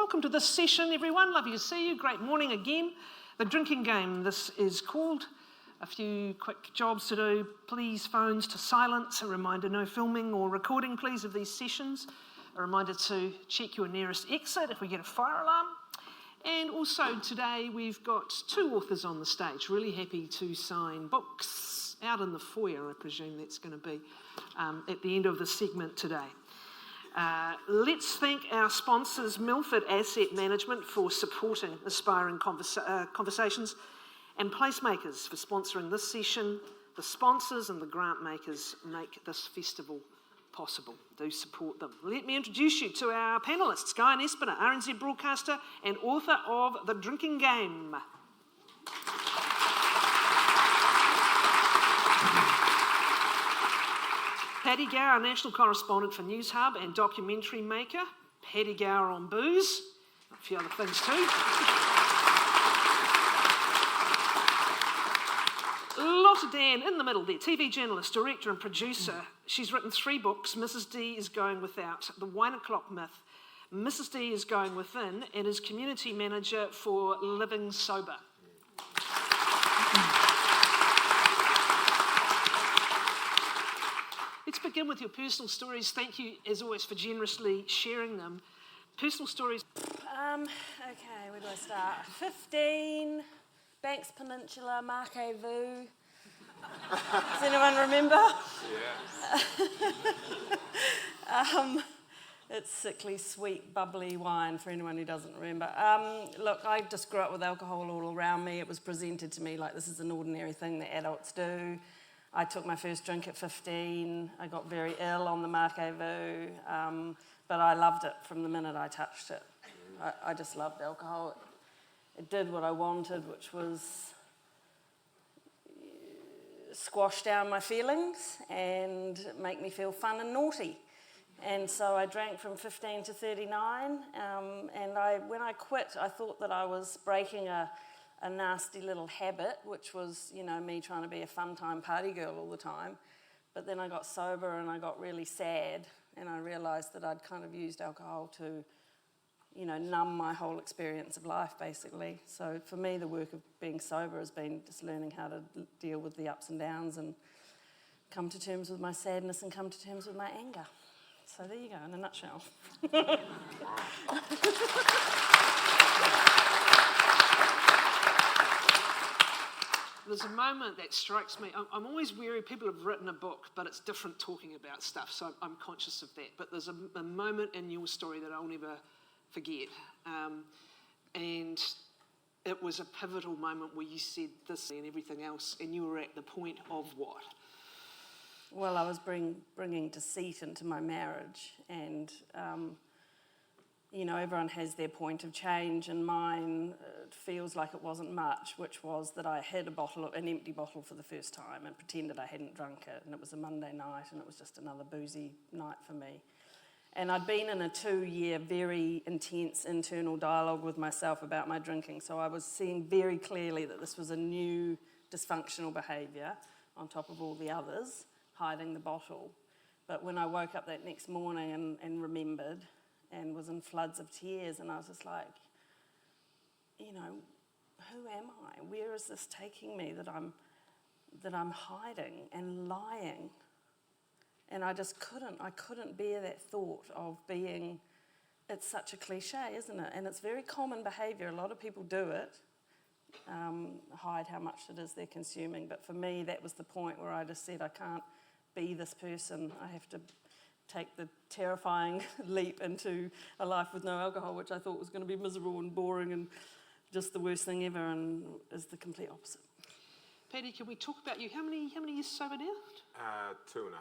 welcome to this session, everyone. Lovely to see you. Great morning again. The drinking game, this is called. A few quick jobs to do. Please, phones to silence. A reminder, no filming or recording, please, of these sessions. A reminder to check your nearest exit if we get a fire alarm. And also today we've got two authors on the stage, really happy to sign books out in the foyer. I presume that's going to be at the end of the segment today. Let's thank our sponsors, Milford Asset Management, for supporting Aspiring Conversations, and Placemakers for sponsoring this session. The sponsors and the grant makers make this festival possible. Do support them. Let me introduce you to our panellists. Guyon Espiner, RNZ broadcaster and author of The Drinking Game. Paddy Gower, National Correspondent for Newshub and documentary maker. Paddy Gower on booze. A few other things too. Lotta Dann, in the middle there, TV journalist, director and producer. She's written 3 books. Mrs D is Going Without, The Wānaka Myth, Mrs D is Going Within, and is community manager for Living Sober. Let's begin with your personal stories. Thank you, as always, for generously sharing them. Personal stories. Okay, where do I start? 15, Banks Peninsula, Marquee Vu. Does anyone remember? Yeah. It's sickly, sweet, bubbly wine for anyone who doesn't remember. Look, I just grew up with alcohol all around me. It was presented to me like this is an ordinary thing that adults do. I took my first drink at 15. I got very ill on the Marquee Vu, but I loved it from the minute I touched it. I just loved alcohol. It did what I wanted, which was squash down my feelings and make me feel fun and naughty. And so I drank from 15 to 39, and when I quit, I thought that I was breaking a nasty little habit, which was, me trying to be a fun-time party girl all the time. But then I got sober and I got really sad, and I realised that I'd kind of used alcohol to, numb my whole experience of life, basically. So for me, the work of being sober has been just learning how to deal with the ups and downs and come to terms with my sadness and come to terms with my anger. So there you go, in a nutshell. There's a moment that strikes me. I'm always wary, people have written a book, but it's different talking about stuff, so I'm conscious of that. But there's a moment in your story that I'll never forget. And it was a pivotal moment where you said this and everything else, and you were at the point of what? Well, I was bringing deceit into my marriage, and everyone has their point of change, and mine feels like it wasn't much, which was that I hid an empty bottle for the first time and pretended I hadn't drunk it, and it was a Monday night, and it was just another boozy night for me. And I'd been in a 2-year, very intense internal dialogue with myself about my drinking, so I was seeing very clearly that this was a new dysfunctional behaviour on top of all the others, hiding the bottle. But when I woke up that next morning and remembered and was in floods of tears, and I was just like, who am I? Where is this taking me that I'm hiding and lying? And I couldn't bear that thought of being, it's such a cliche, isn't it? And it's very common behaviour. A lot of people do it, hide how much it is they're consuming. But for me, that was the point where I just said, I can't be this person. I have to take the terrifying leap into a life with no alcohol, which I thought was going to be miserable and boring and just the worst thing ever, and is the complete opposite. Paddy, can we talk about you? How many years sober now? 2.5.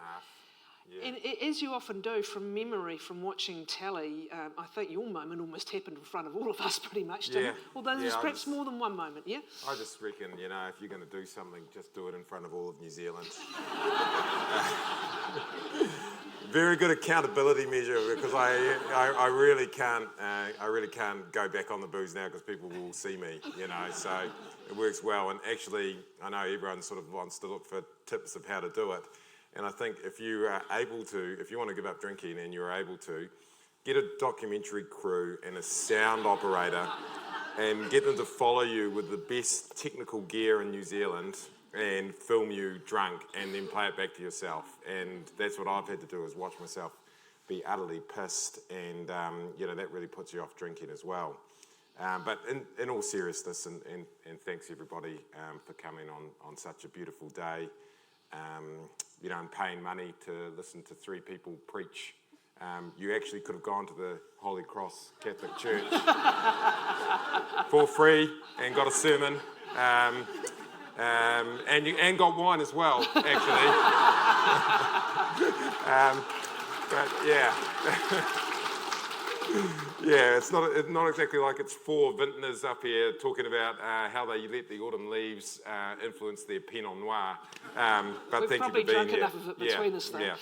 Yeah. And as you often do, from memory, from watching telly, I think your moment almost happened in front of all of us pretty much, didn't it? Although there's perhaps more than one moment, yeah? I just reckon, if you're going to do something, just do it in front of all of New Zealand. Very good accountability measure, because I really can't go back on the booze now because people will see me, so it works well. And actually, I know everyone sort of wants to look for tips of how to do it. And I think if you are able to, if you want to give up drinking and you're able to, get a documentary crew and a sound operator and get them to follow you with the best technical gear in New Zealand and film you drunk and then play it back to yourself. And that's what I've had to do, is watch myself be utterly pissed, and that really puts you off drinking as well. But in all seriousness, and thanks everybody for coming on such a beautiful day, and paying money to listen to three people preach. You actually could have gone to the Holy Cross Catholic Church for free and got a sermon, and got wine as well, actually. But yeah, yeah, it's not exactly like it's four vintners up here talking about how they let the autumn leaves influence their Pinot Noir. But We've thank probably you for being drunk here. enough of it between us, though. Yeah.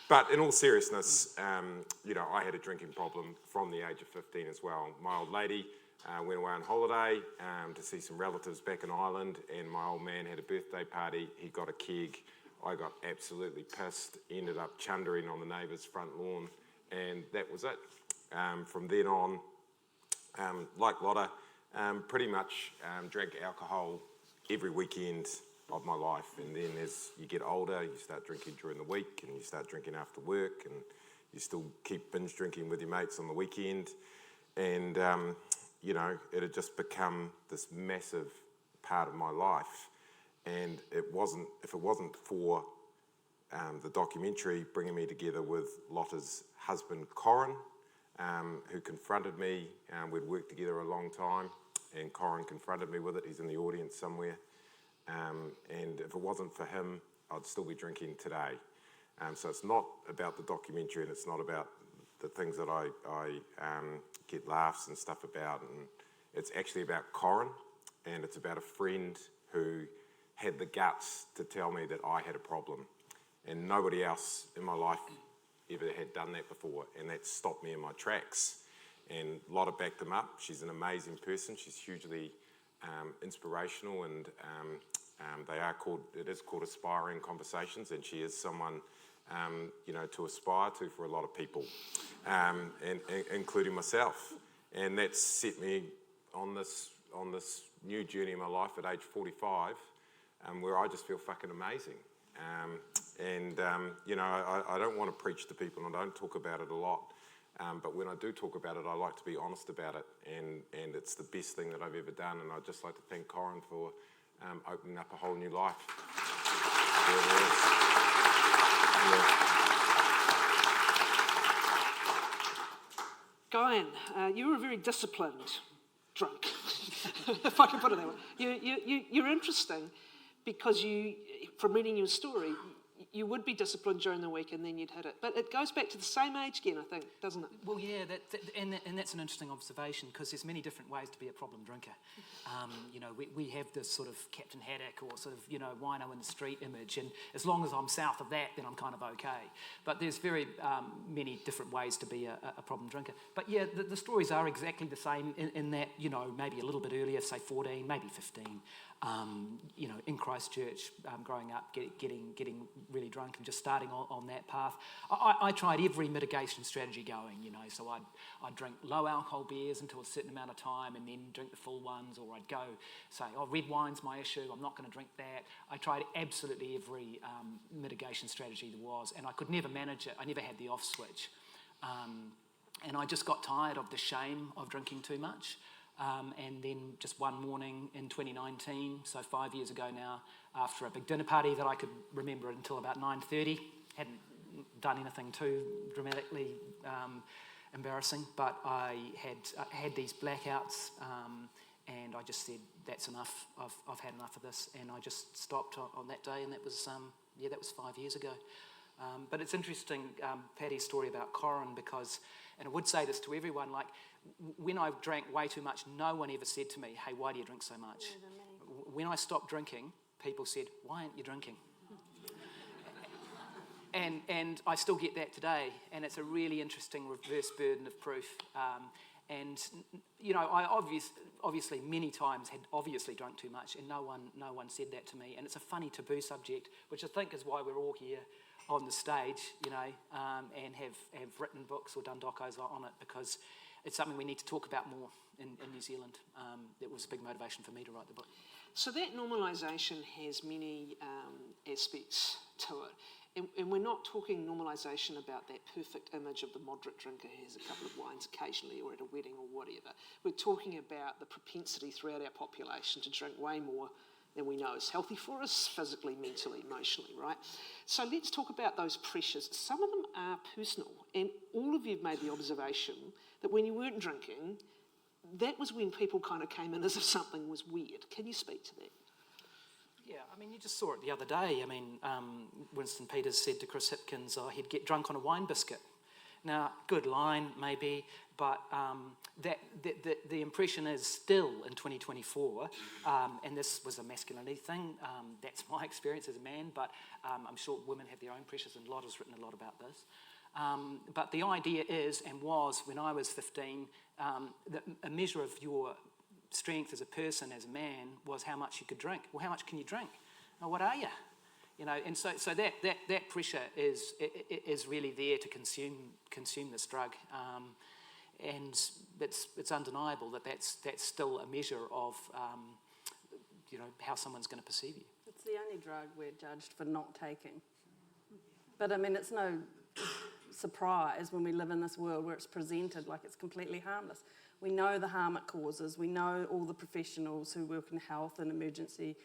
But in all seriousness, I had a drinking problem from the age of 15 as well. My old lady went away on holiday to see some relatives back in Ireland, and my old man had a birthday party. He got a keg. I got absolutely pissed, ended up chundering on the neighbour's front lawn, and that was it. From then on, like Lotta, pretty much drank alcohol every weekend of my life. And then as you get older, you start drinking during the week, and you start drinking after work, and you still keep binge drinking with your mates on the weekend. And, it had just become this massive part of my life. And if it wasn't for the documentary bringing me together with Lotta's husband, Kōrero, who confronted me. We'd worked together a long time, and Kōrero confronted me with it. He's in the audience somewhere. And if it wasn't for him, I'd still be drinking today. So it's not about the documentary, and it's not about the things that I get laughs and stuff about. And it's actually about Kōrero, and it's about a friend who had the guts to tell me that I had a problem. And nobody else in my life ever had done that before, and that stopped me in my tracks. And Lotta backed them up. She's an amazing person. She's hugely inspirational, and it is called Aspiring Conversations, and she is someone to aspire to for a lot of people, and including myself. And that's set me on this new journey in my life at age 45, where I just feel fucking amazing. I don't want to preach to people, and I don't talk about it a lot. But when I do talk about it, I like to be honest about it, and it's the best thing that I've ever done. And I'd just like to thank Kōrero for opening up a whole new life. Guyon, you were a very disciplined drunk, if I can put it that way. You're interesting because from reading your story, you would be disciplined during the week and then you'd hit it. But it goes back to the same age again, I think, doesn't it? Well, yeah, and that's an interesting observation, because there's many different ways to be a problem drinker. We have this sort of Captain Haddock or sort of, wino in the street image, and as long as I'm south of that, then I'm kind of okay. But there's very many different ways to be a problem drinker. But yeah, the stories are exactly the same in that, maybe a little bit earlier, say 14, maybe 15. In Christchurch, growing up, getting really drunk and just starting on that path. I tried every mitigation strategy going, so I'd drink low alcohol beers until a certain amount of time and then drink the full ones, or I'd go say, red wine's my issue, I'm not going to drink that. I tried absolutely every mitigation strategy there was, and I could never manage it. I never had the off switch. And I just got tired of the shame of drinking too much. And then just one morning in 2019, so 5 years ago now, after a big dinner party that I could remember until about 9:30, hadn't done anything too dramatically embarrassing, but I had these blackouts, and I just said, that's enough, I've had enough of this, and I just stopped on that day, and that was 5 years ago. But it's interesting, Paddy's story about Kōrero, because, and I would say this to everyone, like, when I drank way too much, no one ever said to me, hey, why do you drink so much? When I stopped drinking, people said, why aren't you drinking? And I still get that today, and it's a really interesting reverse burden of proof. I obviously many times had obviously drunk too much, and no one said that to me. And it's a funny taboo subject, which I think is why we're all here. on the stage, you know, and have written books or done docos on it, because it's something we need to talk about more in New Zealand. It was a big motivation for me to write the book. So that normalisation has many aspects to it. And we're not talking normalisation about that perfect image of the moderate drinker who has a couple of wines occasionally or at a wedding or whatever. We're talking about the propensity throughout our population to drink way more than we know is healthy for us, physically, mentally, emotionally, right? So let's talk about those pressures. Some of them are personal, and all of you have made the observation that when you weren't drinking, that was when people kind of came in as if something was weird. Can you speak to that? Yeah, I mean, you just saw it the other day. I mean, Winston Peters said to Chris Hipkins, he'd get drunk on a wine biscuit. Now, good line, maybe, but the impression is still in 2024, and this was a masculinity thing, that's my experience as a man, but I'm sure women have their own pressures, and Lotta's written a lot about this. But the idea is, and was, when I was 15, a measure of your strength as a person, as a man, was how much you could drink. Well, how much can you drink? Well, what are you? You know, and so that pressure is really there to consume this drug, and it's undeniable that's still a measure of you know, how someone's going to perceive you. It's the only drug we're judged for not taking. But I mean, it's no surprise when we live in this world where it's presented like it's completely harmless. We know the harm it causes. We know all the professionals who work in health and emergency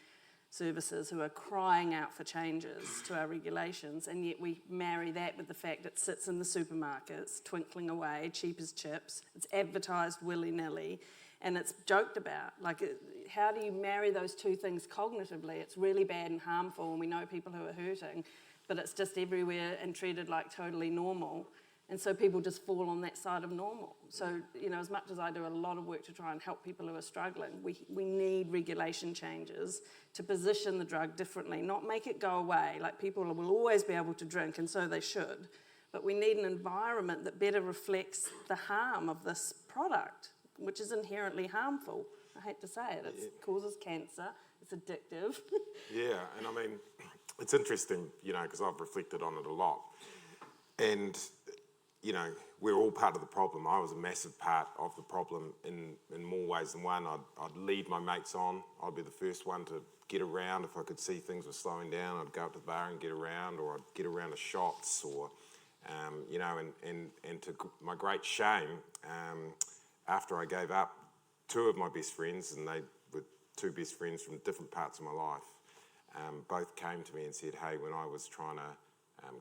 services who are crying out for changes to our regulations, and yet we marry that with the fact it sits in the supermarkets, twinkling away, cheap as chips. It's advertised willy-nilly, and it's joked about. Like, how do you marry those two things cognitively? It's really bad and harmful, and we know people who are hurting, but it's just everywhere and treated like totally normal. And so people just fall on that side of normal. So, you know, as much as I do a lot of work to try and help people who are struggling, we need regulation changes to position the drug differently, not make it go away. Like, people will always be able to drink, and so they should. But we need an environment that better reflects the harm of this product, which is inherently harmful. I hate to say it. It causes cancer. It's addictive. Yeah, and I mean, it's interesting, you know, because I've reflected on it a lot. And you know, we're all part of the problem. I was a massive part of the problem in more ways than one. I'd lead my mates on. I'd be the first one to get around. If I could see things were slowing down, I'd go up to the bar and get around, or I'd get around to shots, or, you know, and to my great shame, after I gave up, two of my best friends, and they were two best friends from different parts of my life, both came to me and said, hey, when I was trying to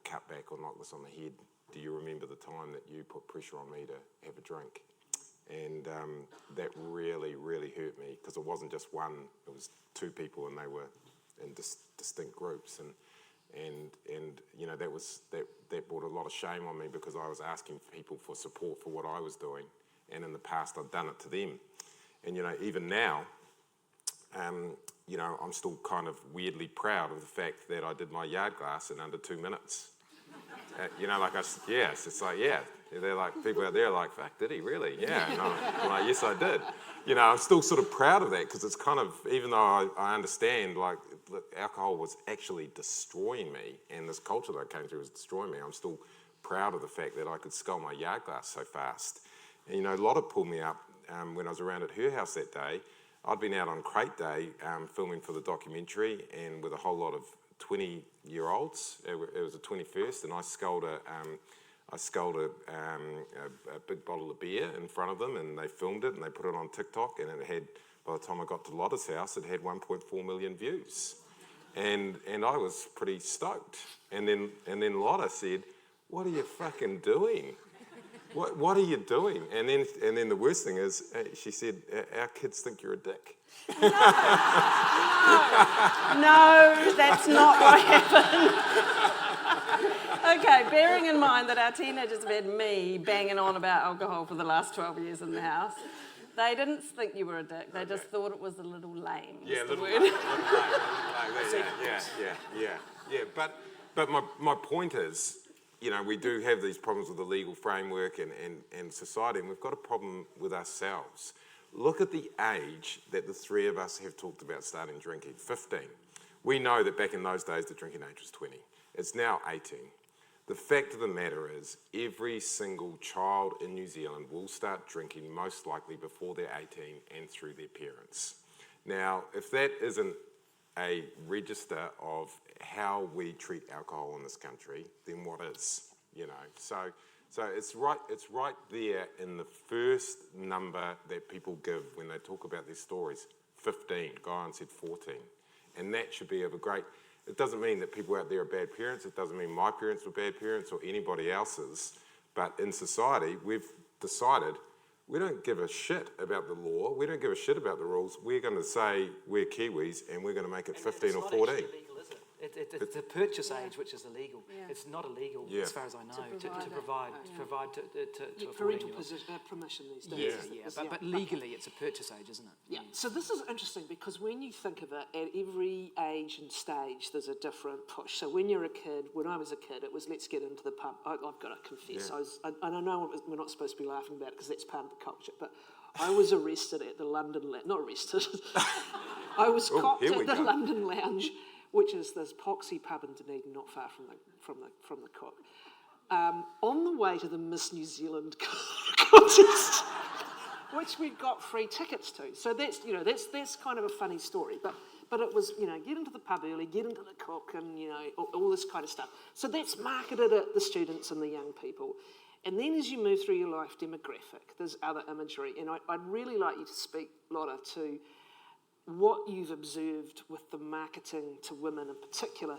cut back or knock this on the head, do you remember the time that you put pressure on me to have a drink? And that really, really hurt me, because it wasn't just one, it was two people, and they were in distinct groups. And you know, that brought a lot of shame on me, because I was asking people for support for what I was doing, and in the past I'd done it to them. And you know, even now, you know, I'm still kind of weirdly proud of the fact that I did my yard glass in under 2 minutes. You know, like, yes, it's like, yeah. They're like, people out there are like, fuck, did he really? Yeah. And I'm like, yes, I did. You know, I'm still sort of proud of that, because it's kind of, even though I understand, like, alcohol was actually destroying me, and this culture that I came through was destroying me, I'm still proud of the fact that I could scull my yard glass so fast. And, you know, Lotta pulled me up when I was around at her house that day. I'd been out on Crate Day filming for the documentary, and with a whole lot of 20-year-olds. It was the 21st, and I sculled a big bottle of beer in front of them, and they filmed it and they put it on TikTok, and it had, by the time I got to Lotta's house, it had 1.4 million views, and I was pretty stoked. And then Lotta said, "What are you fucking doing? What are you doing?" And then the worst thing is, she said, "Our kids think you're a dick." No, that's not what happened. Okay, bearing in mind that our teenagers have had me banging on about alcohol for the last 12 years in the house, they didn't think you were a dick. They just thought it was a little lame. Yeah, a little lame. Yeah. But my point is, you know, we do have these problems with the legal framework and society, and we've got a problem with ourselves. Look at the age that the three of us have talked about starting drinking, 15. We know that back in those days the drinking age was 20. It's now 18. The fact of the matter is, every single child in New Zealand will start drinking most likely before they're 18 and through their parents. Now, if that isn't a register of how we treat alcohol in this country, then what is? You know, so it's right there in the first number that people give when they talk about their stories. 15. Guyon said 14, and that should be of a great. It doesn't mean that people out there are bad parents. It doesn't mean my parents were bad parents or anybody else's. But in society, we've decided we don't give a shit about the law. We don't give a shit about the rules. We're going to say we're Kiwis and we're going to make it 15 or 14. It's not actually illegal, is it? It's the purchase age which is illegal. Yeah. It's not illegal, Yeah. as far as I know, to provide to a Parental 14-year-old. permission these days. But legally it's a purchase age, isn't it? Yeah, so this is interesting because when you think of it, at every age and stage, there's a different push. So when you're a kid, when I was a kid, it was let's get into the pub. I've got to confess, and I know we're not supposed to be laughing about it because that's part of the culture, but I was arrested at the London Lounge. Not arrested. I was copped at the London Lounge, which is this poxy pub in Dunedin, not far from the Cook, on the way to the Miss New Zealand contest, which we got free tickets to. So that's kind of a funny story, but it was get into the pub early, get into the Cook, and all this kind of stuff. So that's marketed at the students and the young people. And then as you move through your life demographic, there's other imagery, and I'd really like you to speak, Lotta, to what you've observed with the marketing to women in particular.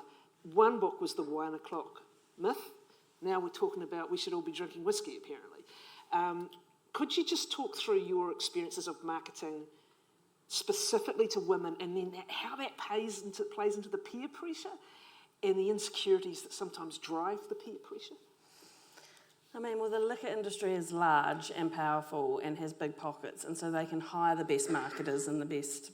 One book was the wine o'clock myth. Now we're talking about we should all be drinking whiskey, apparently. Could you just talk through your experiences of marketing specifically to women, and then how that plays into the peer pressure and the insecurities that sometimes drive the peer pressure? I mean, well, the liquor industry is large and powerful and has big pockets, and so they can hire the best marketers and the best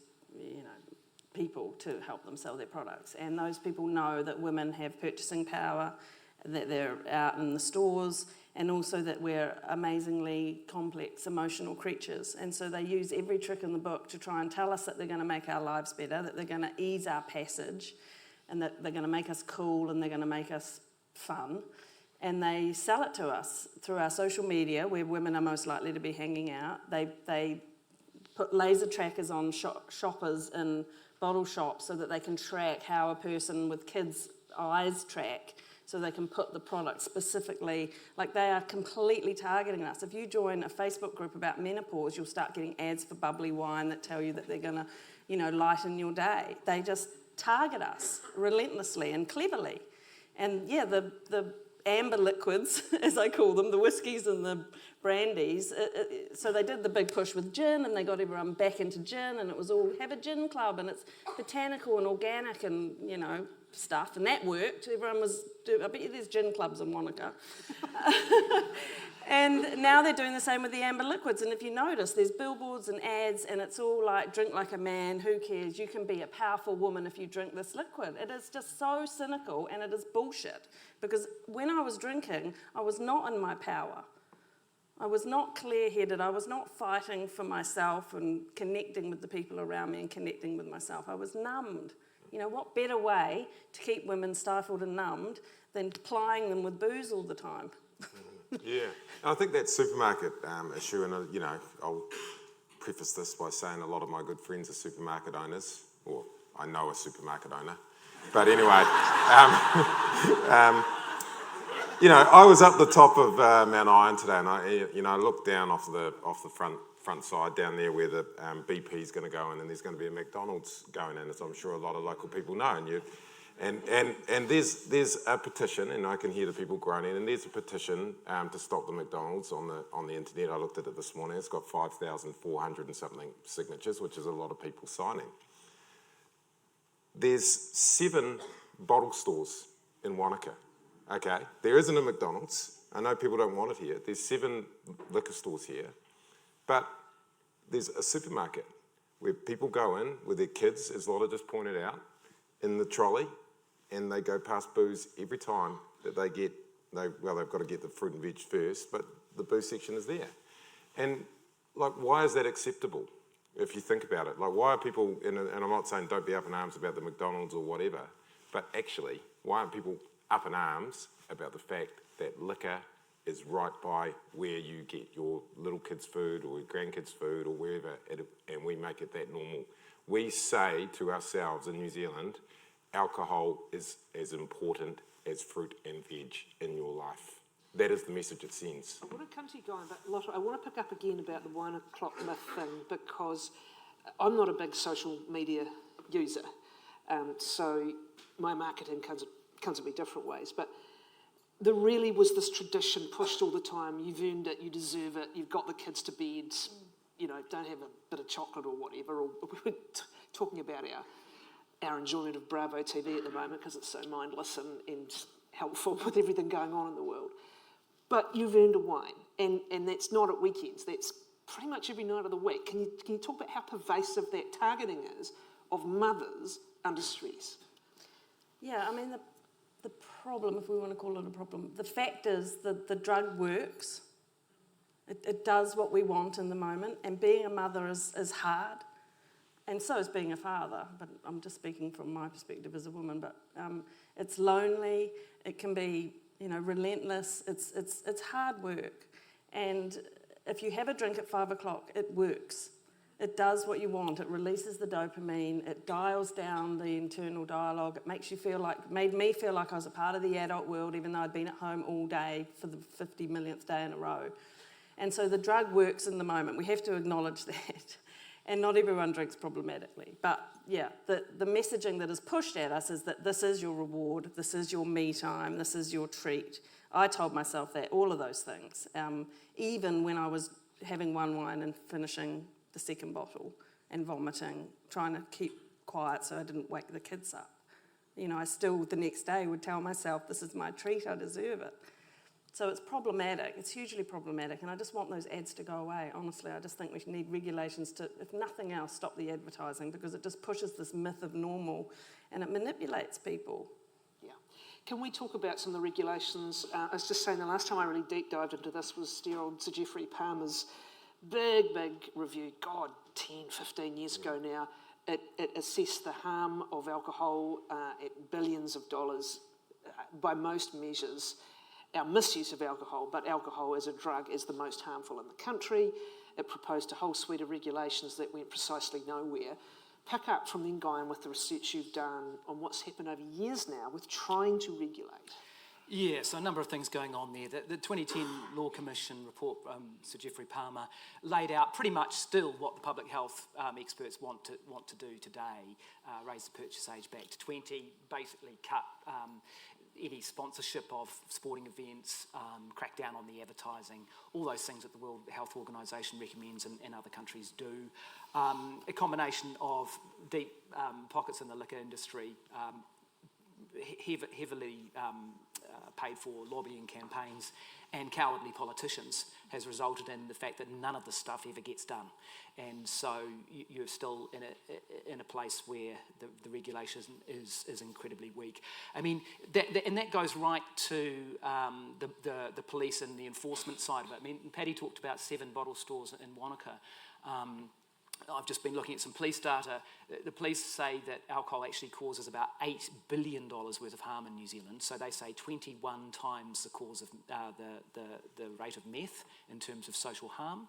people to help them sell their products. And those people know that women have purchasing power, that they're out in the stores, and also that we're amazingly complex, emotional creatures. And so they use every trick in the book to try and tell us that they're going to make our lives better, that they're going to ease our passage, and that they're going to make us cool and they're going to make us fun. And they sell it to us through our social media, where women are most likely to be hanging out. They put laser trackers on shoppers in bottle shops so that they can track how a person with kids' eyes track, so they can put the product specifically, like they are completely targeting us. If you join a Facebook group about menopause, you'll start getting ads for bubbly wine that tell you that they're going to, lighten your day. They just target us relentlessly and cleverly. And yeah, the amber liquids, as I call them, the whiskies and the brandies. So they did the big push with gin, and they got everyone back into gin, and it was all have a gin club, and it's botanical and organic and stuff, and that worked. Everyone was I bet you there's gin clubs in Wānaka. And now they're doing the same with the amber liquids, and if you notice, there's billboards and ads, and it's all like, drink like a man, who cares, you can be a powerful woman if you drink this liquid. It is just so cynical, and it is bullshit, because when I was drinking, I was not in my power. I was not clear-headed, I was not fighting for myself and connecting with the people around me and connecting with myself. I was numbed. What better way to keep women stifled and numbed than plying them with booze all the time? Yeah, and I think that supermarket issue, and I'll preface this by saying a lot of my good friends are supermarket owners, or I know a supermarket owner. But anyway, I was up the top of Mount Iron today, and I looked down off the front side down there where the BP's going to go in, and there's going to be a McDonald's going in, as I'm sure a lot of local people know, and there's a petition, and I can hear the people groaning, and there's a petition to stop the McDonald's on the internet. I looked at it this morning. It's got 5,400 and something signatures, which is a lot of people signing. There's 7 bottle stores in Wānaka. Okay, there isn't a McDonald's. I know people don't want it here. There's 7 liquor stores here, but there's a supermarket where people go in with their kids, as Lotta just pointed out, in the trolley, and they go past booze every time that they've got to get the fruit and veg first, but the booze section is there. And why is that acceptable? If you think about it, why are people, and I'm not saying don't be up in arms about the McDonald's or whatever, but actually, why aren't people up in arms about the fact that liquor is right by where you get your little kids' food or your grandkids' food or wherever, and we make it that normal. We say to ourselves in New Zealand, alcohol is as important as fruit and veg in your life. That is the message it sends. I want to come to you, Guyon, but Lotta, I want to pick up again about the 1 o'clock myth thing, because I'm not a big social media user, so my marketing comes at me different ways, but there really was this tradition pushed all the time. You've earned it, you deserve it, you've got the kids to bed, you know, don't have a bit of chocolate or whatever. Or we were talking about our enjoyment of Bravo TV at the moment because it's so mindless and helpful with everything going on in the world. But you've earned a wine, and that's not at weekends, that's pretty much every night of the week. Can you talk about how pervasive that targeting is of mothers under stress? Yeah, I mean, the problem, if we want to call it a problem, the fact is that the drug works. It does what we want in the moment, and being a mother is hard, and so is being a father, but I'm just speaking from my perspective as a woman, but it's lonely, it can be, you know, relentless, it's hard work, and if you have a drink at 5 o'clock, it works. It does what you want. It releases the dopamine. It dials down the internal dialogue. It made me feel like I was a part of the adult world, even though I'd been at home all day for the 50 millionth day in a row. And so the drug works in the moment. We have to acknowledge that. And not everyone drinks problematically. But yeah, the messaging that is pushed at us is that this is your reward, this is your me time, this is your treat. I told myself that, all of those things. Even when I was having one wine and finishing the second bottle and vomiting, trying to keep quiet so I didn't wake the kids up. You know, I still the next day would tell myself, this is my treat, I deserve it. So it's problematic, it's hugely problematic, and I just want those ads to go away, honestly. I just think we need regulations to, if nothing else, stop the advertising, because it just pushes this myth of normal and it manipulates people. Yeah. Can we talk about some of the regulations? I was just saying the last time I really deep dived into this was dear old Sir Geoffrey Palmer's big review, 10, 15 years ago now. It assessed the harm of alcohol at billions of dollars by most measures. Our misuse of alcohol, but alcohol as a drug is the most harmful in the country. It proposed a whole suite of regulations that went precisely nowhere. Pick up from then, Guyon, with the research you've done on what's happened over years now with trying to regulate. Yeah, so a number of things going on there. The 2010 Law Commission report, Sir Geoffrey Palmer, laid out pretty much still what the public health experts want to do today, raise the purchase age back to 20, basically cut any sponsorship of sporting events, crack down on the advertising, all those things that the World Health Organization recommends and other countries do. A combination of deep pockets in the liquor industry, heavily paid for lobbying campaigns and cowardly politicians has resulted in the fact that none of this stuff ever gets done. And so you're still in a place where the regulation is incredibly weak. I mean, that goes right to the police and the enforcement side of it. I mean, Paddy talked about 7 bottle stores in Wānaka. I've just been looking at some police data. The police say that alcohol actually causes about $8 billion worth of harm in New Zealand. So they say 21 times the cause of the rate of meth in terms of social harm.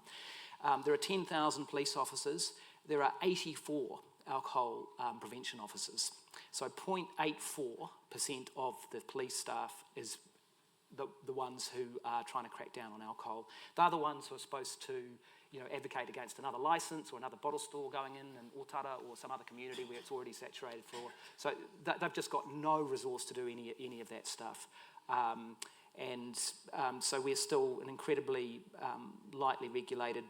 There are 10,000 police officers. There are 84 alcohol prevention officers. So 0.84% of the police staff is the ones who are trying to crack down on alcohol. They're the ones who are supposed to advocate against another licence or another bottle store going in Otara or some other community where it's already saturated for. So they've just got no resource to do any of that stuff. So we're still an incredibly lightly regulated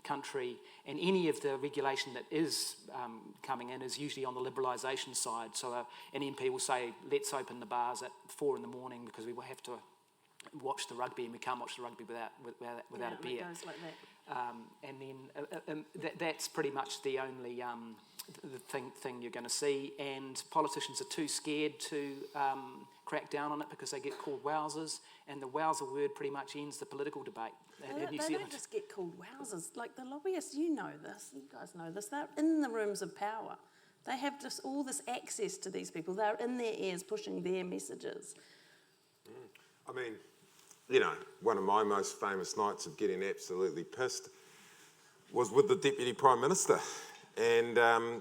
country, and any of the regulation that is coming in is usually on the liberalisation side. So an MP will say, let's open the bars at 4 a.m. because we will have to watch the rugby, and we can't watch the rugby without a beer. It goes like that. And then that's pretty much the only thing you're going to see. And politicians are too scared to crack down on it because they get called wowsers, and the wowser word pretty much ends the political debate in New Zealand. They don't just get called wowsers. Like the lobbyists, you know this, you guys know this, they're in the rooms of power. They have just all this access to these people. They're in their ears pushing their messages. I mean, you know, one of my most famous nights of getting absolutely pissed was with the Deputy Prime Minister. And,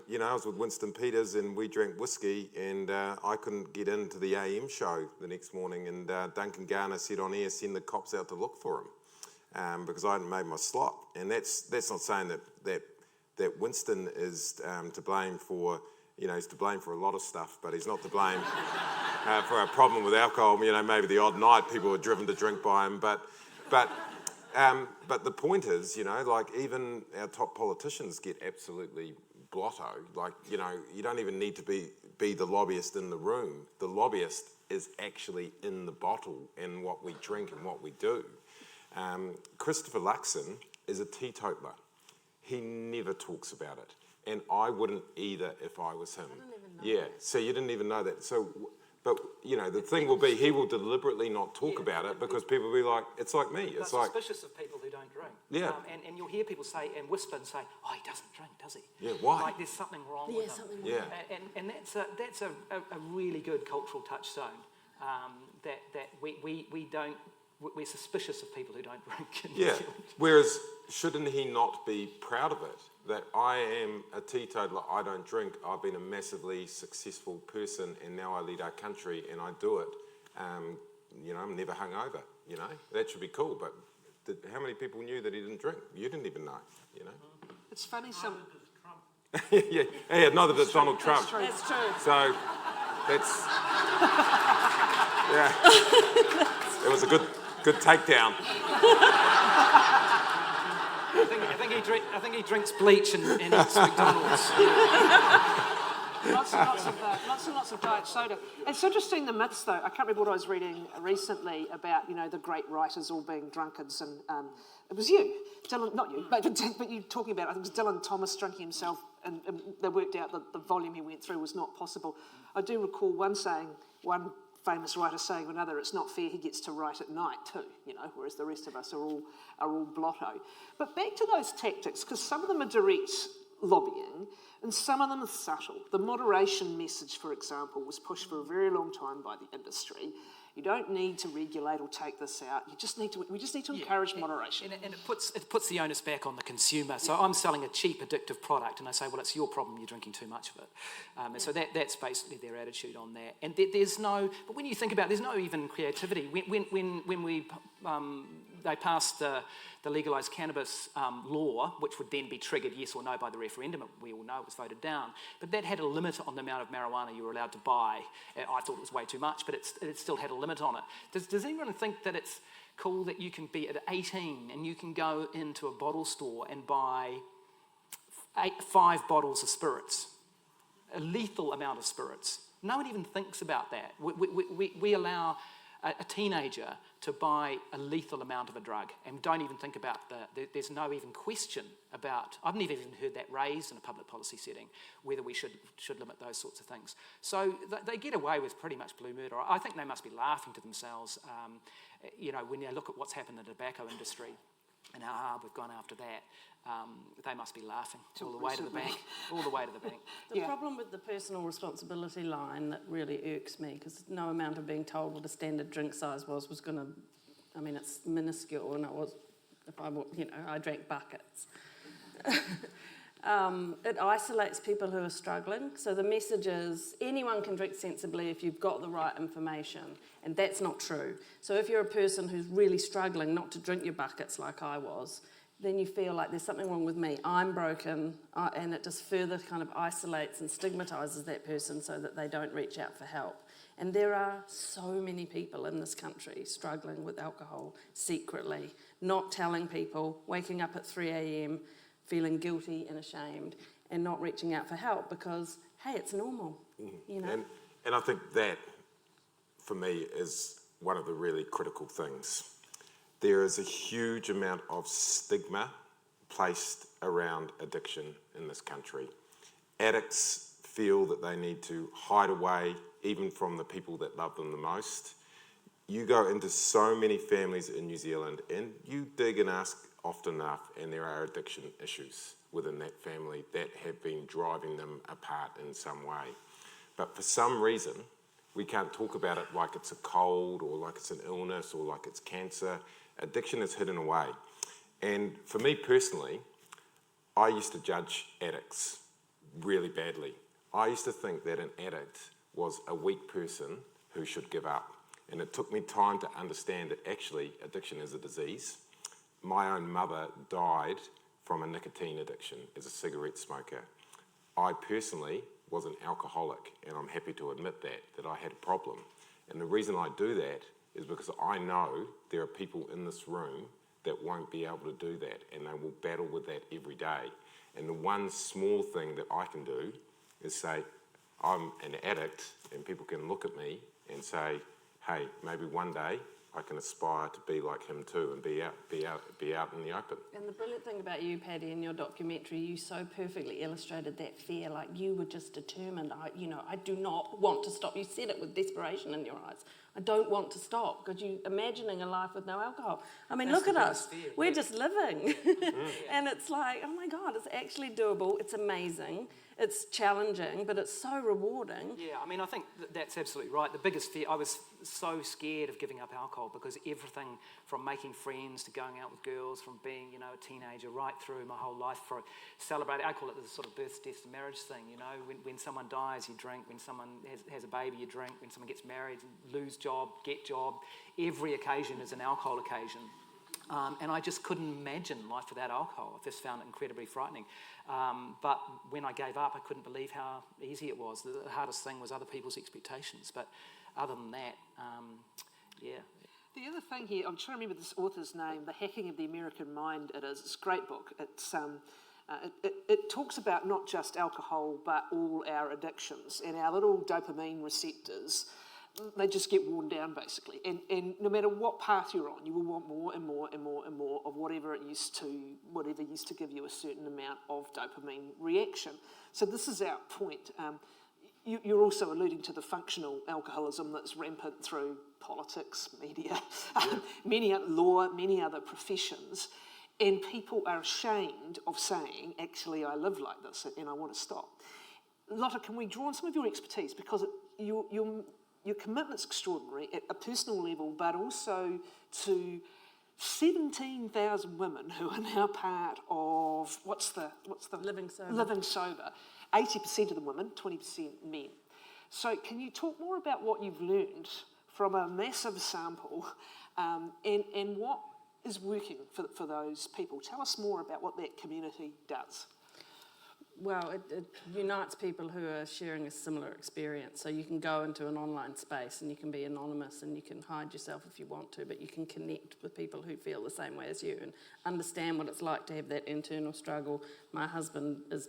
you know, I was with Winston Peters and we drank whiskey and I couldn't get into the AM show the next morning and Duncan Garner said on air, send the cops out to look for him because I hadn't made my slot. And that's not saying that Winston is to blame for, you know, he's to blame for a lot of stuff, but he's not to blame for a problem with alcohol. You know, maybe the odd night people were driven to drink by him, but the point is, you know, like even our top politicians get absolutely blotto. Like, you know, you don't even need to be the lobbyist in the room. The lobbyist is actually in the bottle in what we drink and what we do. Christopher Luxon is a teetotaler. He never talks about it. And I wouldn't either if I was him. I didn't even know that. So you didn't even know that. So, but, you know, the thing will be he will deliberately not talk about it because people will be like, it's like me. It's like suspicious of people who don't drink. Yeah. And you'll hear people say, and whisper and say, oh, he doesn't drink, does he? Yeah, why? Like there's something wrong with him. Something wrong. Yeah. And that's a really good cultural touchstone that we don't, we're suspicious of people who don't drink. In New Yeah. Zealand. Whereas, shouldn't he not be proud of it? That I am a teetotaler, I don't drink, I've been a massively successful person and now I lead our country and I do it. You know, I'm never hungover, you know? That should be cool, but how many people knew that he didn't drink? You didn't even know, you know? It's funny, Yeah, neither did Donald Trump. That's true. So, that's... Yeah. It was a good takedown. I think he drinks bleach and eats McDonald's. lots of diet soda. It's interesting, the myths, though. I can't remember what I was reading recently about, you know, the great writers all being drunkards, and it was you, Dylan, not you, but you talking about, I think it was Dylan Thomas drinking himself, and they worked out that the volume he went through was not possible. I do recall one famous writer saying of another, it's not fair he gets to write at night too, you know, whereas the rest of us are all blotto. But back to those tactics, because some of them are direct lobbying and some of them are subtle. The moderation message, for example, was pushed for a very long time by the industry. You don't need to regulate or take this out. We just need to encourage moderation. And it puts the onus back on the consumer. So I'm selling a cheap, addictive product, and I say, well, it's your problem. You're drinking too much of it. And so that's basically their attitude on that. And but when you think about it, there's no even creativity. When they passed the legalised cannabis law, which would then be triggered yes or no by the referendum. We all know it was voted down. But that had a limit on the amount of marijuana you were allowed to buy. I thought it was way too much, but it still had a limit on it. Does anyone think that it's cool that you can be at 18 and you can go into a bottle store and buy 5 bottles of spirits, a lethal amount of spirits? No one even thinks about that. We allow a teenager to buy a lethal amount of a drug and don't even think about there's no even question about, I've never even heard that raised in a public policy setting, whether we should limit those sorts of things. So they get away with pretty much blue murder. I think they must be laughing to themselves, you know, when you look at what's happened in the tobacco industry and how hard we've gone after that. They must be laughing all the way to the bank. The problem with the personal responsibility line that really irks me, because no amount of being told what a standard drink size was going to, I mean, it's minuscule, and I drank buckets. It isolates people who are struggling. So the message is anyone can drink sensibly if you've got the right information, and that's not true. So if you're a person who's really struggling not to drink your buckets like I was, then you feel like there's something wrong with me, I'm broken, and it just further kind of isolates and stigmatises that person so that they don't reach out for help. And there are so many people in this country struggling with alcohol secretly, not telling people, waking up at 3 a.m, feeling guilty and ashamed, and not reaching out for help because, hey, it's normal, you know? And I think that, for me, is one of the really critical things. There is a huge amount of stigma placed around addiction in this country. Addicts feel that they need to hide away, even from the people that love them the most. You go into so many families in New Zealand and you dig and ask often enough, and there are addiction issues within that family that have been driving them apart in some way. But for some reason, we can't talk about it like it's a cold or like it's an illness or like it's cancer. Addiction is hidden away. And for me personally, I used to judge addicts really badly. I used to think that an addict was a weak person who should give up. And it took me time to understand that actually addiction is a disease. My own mother died from a nicotine addiction as a cigarette smoker. I personally was an alcoholic, and I'm happy to admit that I had a problem. And the reason I do that is because I know there are people in this room that won't be able to do that, and they will battle with that every day. And the one small thing that I can do is say, I'm an addict, and people can look at me and say, hey, maybe one day I can aspire to be like him too and be out in the open. And the brilliant thing about you, Paddy, in your documentary, you so perfectly illustrated that fear. Like, you were just determined. I do not want to stop. You said it with desperation in your eyes. I don't want to stop, because you're imagining a life with no alcohol. I mean, That's look at the us. biggest fear, We're yeah. just living. And it's like, oh my God, it's actually doable. It's amazing. It's challenging, but it's so rewarding. Yeah, I mean, I think that's absolutely right. The biggest fear, I was so scared of giving up alcohol, because everything from making friends to going out with girls, from being, a teenager right through my whole life, for celebrating, I call it the sort of birth, death, and marriage thing, when someone dies, you drink, when someone has a baby, you drink, when someone gets married, lose job, get job, every occasion is an alcohol occasion. And I just couldn't imagine life without alcohol. I just found it incredibly frightening. But when I gave up, I couldn't believe how easy it was. The hardest thing was other people's expectations. But other than that, yeah. The other thing here, I'm trying to remember this author's name, The Hacking of the American Mind it is. It's a great book. It's it talks about not just alcohol, but all our addictions and our little dopamine receptors. They just get worn down, basically. And no matter what path you're on, you will want more and more and more and more of whatever used to give you a certain amount of dopamine reaction. So this is our point. You're also alluding to the functional alcoholism that's rampant through politics, media, many other professions. And people are ashamed of saying, actually, I live like this and I want to stop. Lotta, can we draw on some of your expertise? Because your commitment's extraordinary at a personal level, but also to 17,000 women who are now part of what's the Living Sober. Living Sober. 80% of the women, 20% men. So can you talk more about what you've learned from a massive sample, and what is working for those people? Tell us more about what that community does. Well, it unites people who are sharing a similar experience. So you can go into an online space and you can be anonymous and you can hide yourself if you want to, but you can connect with people who feel the same way as you and understand what it's like to have that internal struggle. My husband is,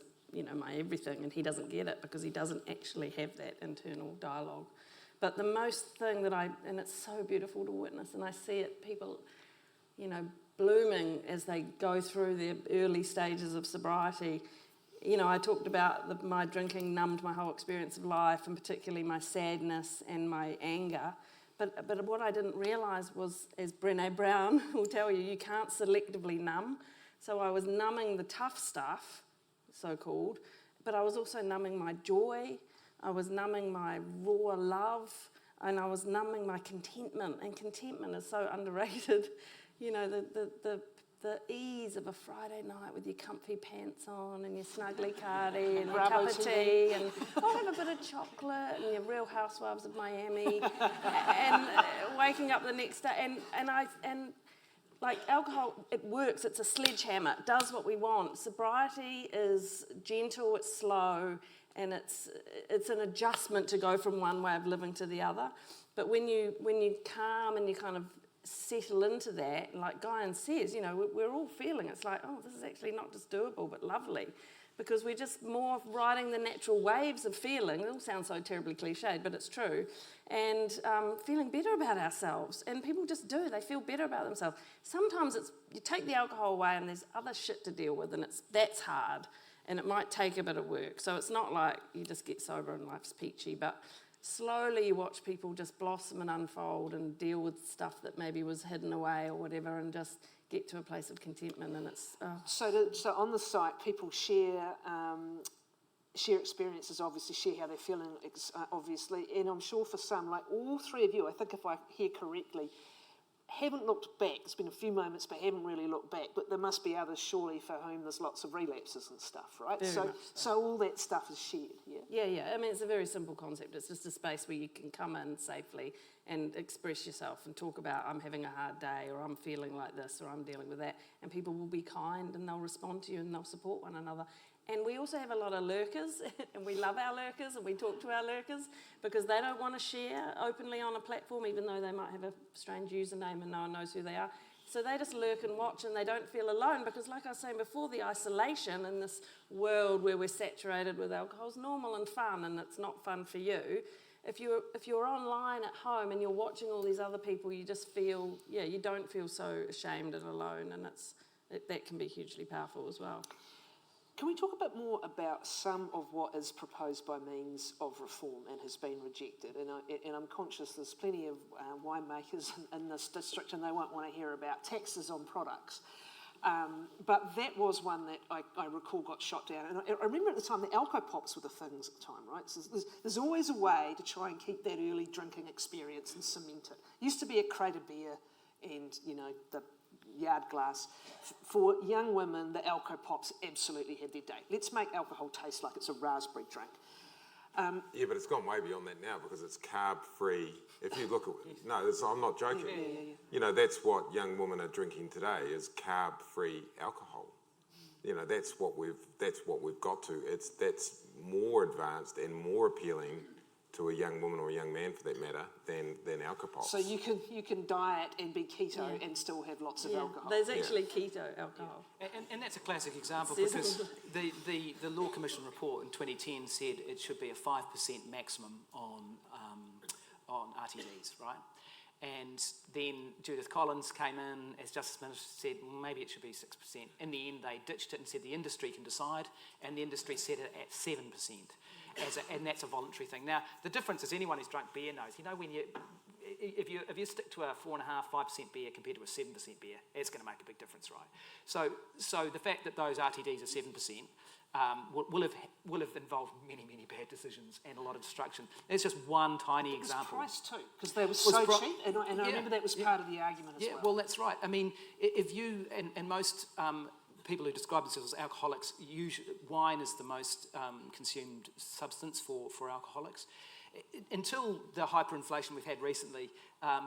my everything, and he doesn't get it because he doesn't actually have that internal dialogue. But the most thing and it's so beautiful to witness, and I see it, people, blooming as they go through their early stages of sobriety. I talked about my drinking numbed my whole experience of life, and particularly my sadness and my anger. But what I didn't realise was, as Brené Brown will tell you, you can't selectively numb. So I was numbing the tough stuff, so-called, but I was also numbing my joy, I was numbing my raw love, and I was numbing my contentment. And contentment is so underrated. The ease of a Friday night with your comfy pants on and your snuggly cardi and your cup of tea, and I'll have a bit of chocolate and your Real Housewives of Miami, and waking up the next day. And like alcohol, it works. It's a sledgehammer. It does what we want. Sobriety is gentle. It's slow, and it's an adjustment to go from one way of living to the other. But when you calm and you kind of settle into that, like Guyon says, we're all feeling it's like, oh, this is actually not just doable but lovely, because we're just more riding the natural waves of feeling. It all sounds so terribly cliched, but it's true. And feeling better about ourselves. And people just do. They feel better about themselves. Sometimes you take the alcohol away and there's other shit to deal with, and that's hard, and it might take a bit of work. So it's not like you just get sober and life's peachy, but slowly you watch people just blossom and unfold and deal with stuff that maybe was hidden away or whatever, and just get to a place of contentment, and it's... So on the site, people share experiences, obviously, share how they're feeling, obviously, and I'm sure for some, like all three of you, I think if I hear correctly, haven't looked back. There's been a few moments, but haven't really looked back. But there must be others, surely, for whom there's lots of relapses and stuff, right? Very much So all that stuff is shared, yeah? Yeah. I mean, it's a very simple concept. It's just a space where you can come in safely and express yourself and talk about, I'm having a hard day, or I'm feeling like this, or I'm dealing with that. And people will be kind, and they'll respond to you, and they'll support one another. And we also have a lot of lurkers, and we love our lurkers, and we talk to our lurkers, because they don't want to share openly on a platform, even though they might have a strange username and no one knows who they are. So they just lurk and watch, and they don't feel alone, because like I was saying before, the isolation in this world where we're saturated with alcohol is normal and fun, and it's not fun for you. If you're online at home and you're watching all these other people, you just feel, you don't feel so ashamed and alone, and that can be hugely powerful as well. Can we talk a bit more about some of what is proposed by means of reform and has been rejected? And I'm conscious there's plenty of winemakers in this district, and they won't want to hear about taxes on products. But that was one that I recall got shot down. And I remember at the time the alco-pops were the things at the time, right? So there's always a way to try and keep that early drinking experience and cement it. Used to be a crate of beer and, the yard glass. For young women, the alco-pops absolutely had their day. Let's make alcohol taste like it's a raspberry drink. Yeah, but it's gone way beyond that now, because it's carb-free. If you look at... No, I'm not joking. Yeah. That's what young women are drinking today, is carb-free alcohol. That's what we've got to. That's more advanced and more appealing to a young woman or a young man, for that matter, than alcohol. So you can diet and be keto and still have lots of alcohol. There's actually keto alcohol. And that's a classic example, because the Law Commission report in 2010 said it should be a 5% maximum on RTDs, right? And then Judith Collins came in as Justice Minister, said, well, maybe it should be 6%. In the end, they ditched it and said the industry can decide, and the industry set it at 7%. And that's a voluntary thing. Now, the difference is, anyone who's drunk beer knows, when if you stick to a 4.5% beer compared to a 7% beer, it's going to make a big difference, right? So the fact that those RTDs are 7% will have involved many bad decisions and a lot of destruction. That's just one tiny example. It was price too, because they were so cheap, and I remember that was part of the argument as well. Yeah, well, that's right. I mean, if you and most people who describe themselves as alcoholics, wine is the most consumed substance for alcoholics. Until the hyperinflation we've had recently,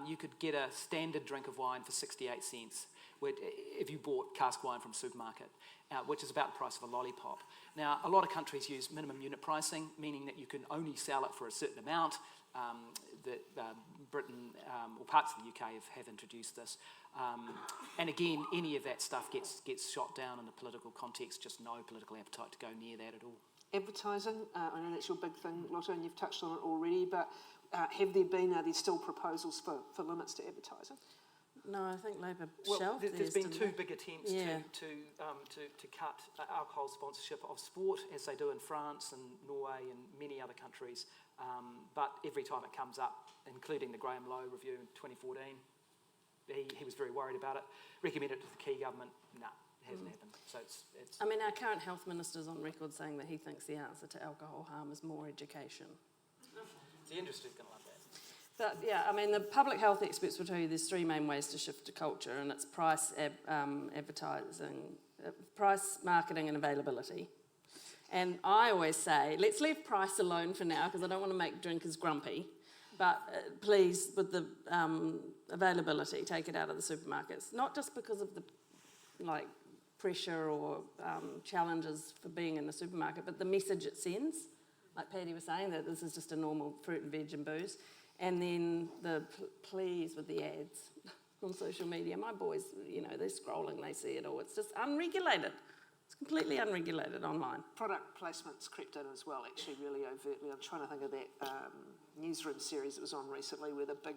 you could get a standard drink of wine for 68 cents if you bought cask wine from a supermarket, which is about the price of a lollipop. Now, a lot of countries use minimum unit pricing, meaning that you can only sell it for a certain amount. Britain or parts of the UK have introduced this. And again, any of that stuff gets shot down in the political context, just no political appetite to go near that at all. Advertising, I know that's your big thing, Lotta, and you've touched on it already, but are there still proposals for limits to advertising? No, I think Labor Well, shelved there's been two didn't big attempts Yeah. to cut alcohol sponsorship of sport, as they do in France and Norway and many other countries. But every time it comes up, including the Graham Lowe review in 2014, he was very worried about it. Recommended it to the key government. No, it hasn't happened. So it's. I mean, our current health minister's on record saying that he thinks the answer to alcohol harm is more education. The industry's going to love that. But yeah, I mean, the public health experts will tell you there's three main ways to shift to culture, and it's price, advertising, price, marketing, and availability. And I always say, let's leave price alone for now, because I don't want to make drinkers grumpy. But please, with the availability, take it out of the supermarkets. Not just because of the pressure or challenges for being in the supermarket, but the message it sends. Like Paddy was saying, that this is just a normal fruit and veg and booze. And then the please with the ads on social media. My boys, they're scrolling, they see it all. It's just unregulated. It's completely unregulated online. Product placements crept in as well, actually, really overtly. I'm trying to think of that newsroom series that was on recently, where the big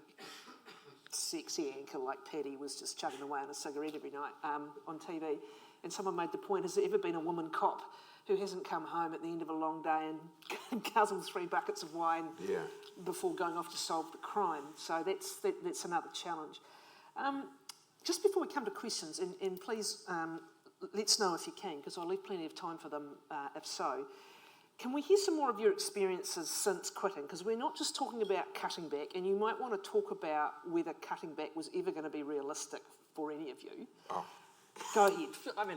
sexy anchor like Paddy was just chugging away on a cigarette every night on TV. And someone made the point, has there ever been a woman cop who hasn't come home at the end of a long day and guzzled 3 buckets of wine before going off to solve the crime? So that's another challenge. Just before we come to questions, and please let's know if you can, because I'll leave plenty of time for them if so. Can we hear some more of your experiences since quitting? Because we're not just talking about cutting back, and you might want to talk about whether cutting back was ever going to be realistic for any of you. Oh. Go ahead. I mean,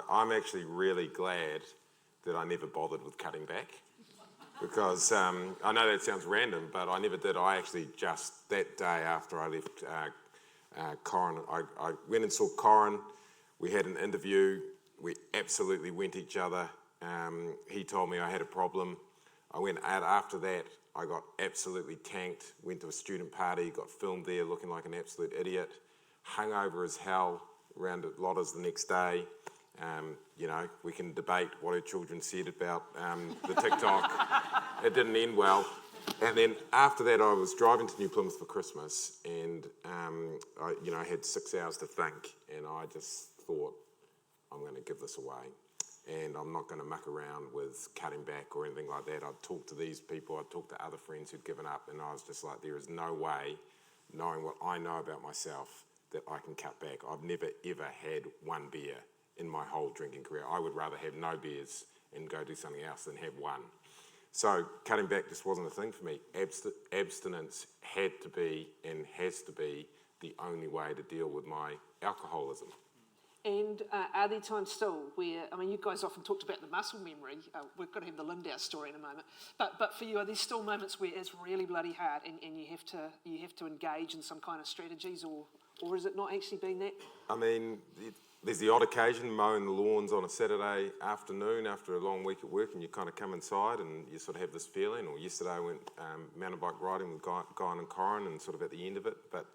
I'm actually really glad that I never bothered with cutting back. Because I know that sounds random, but I never did. I actually just, that day after I left Corin, I went and saw Corin. We had an interview. We absolutely went each other. He told me I had a problem. I went out after that. I got absolutely tanked. Went to a student party, got filmed there looking like an absolute idiot. Hungover as hell around at Lotta's the next day. We can debate what her children said about the TikTok. It didn't end well. And then after that, I was driving to New Plymouth for Christmas, and I had 6 hours to think, and I just thought, I'm going to give this away, and I'm not going to muck around with cutting back or anything like that. I'd talked to these people, I'd talked to other friends who'd given up, and I was just like, there is no way, knowing what I know about myself, that I can cut back. I've never ever had one beer in my whole drinking career. I would rather have no beers and go do something else than have one. So cutting back just wasn't a thing for me. Abstinence had to be and has to be the only way to deal with my alcoholism. And are there times still where, I mean, you guys often talked about the muscle memory. We've got to have the Lindau story in a moment. But for you, are there still moments where it's really bloody hard and you have to engage in some kind of strategies, or has it not actually been that? I mean, there's the odd occasion mowing the lawns on a Saturday afternoon after a long week at work, and you kind of come inside and you sort of have this feeling. Or yesterday I went mountain bike riding with Guyon and Corin, and sort of at the end of it. But,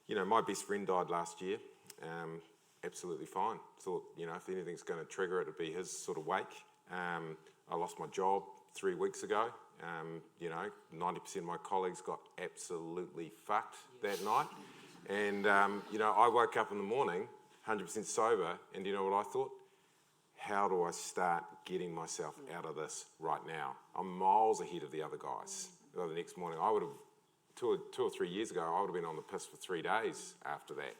my best friend died last year. Absolutely fine. Thought, if anything's going to trigger it, it'd be his sort of wake. I lost my job 3 weeks ago. 90% of my colleagues got absolutely fucked that night. And, I woke up in the morning 100% sober, and you know what I thought? How do I start getting myself out of this right now? I'm miles ahead of the other guys. The next morning, I would have, two or 3 years ago, I would have been on the piss for 3 days after that,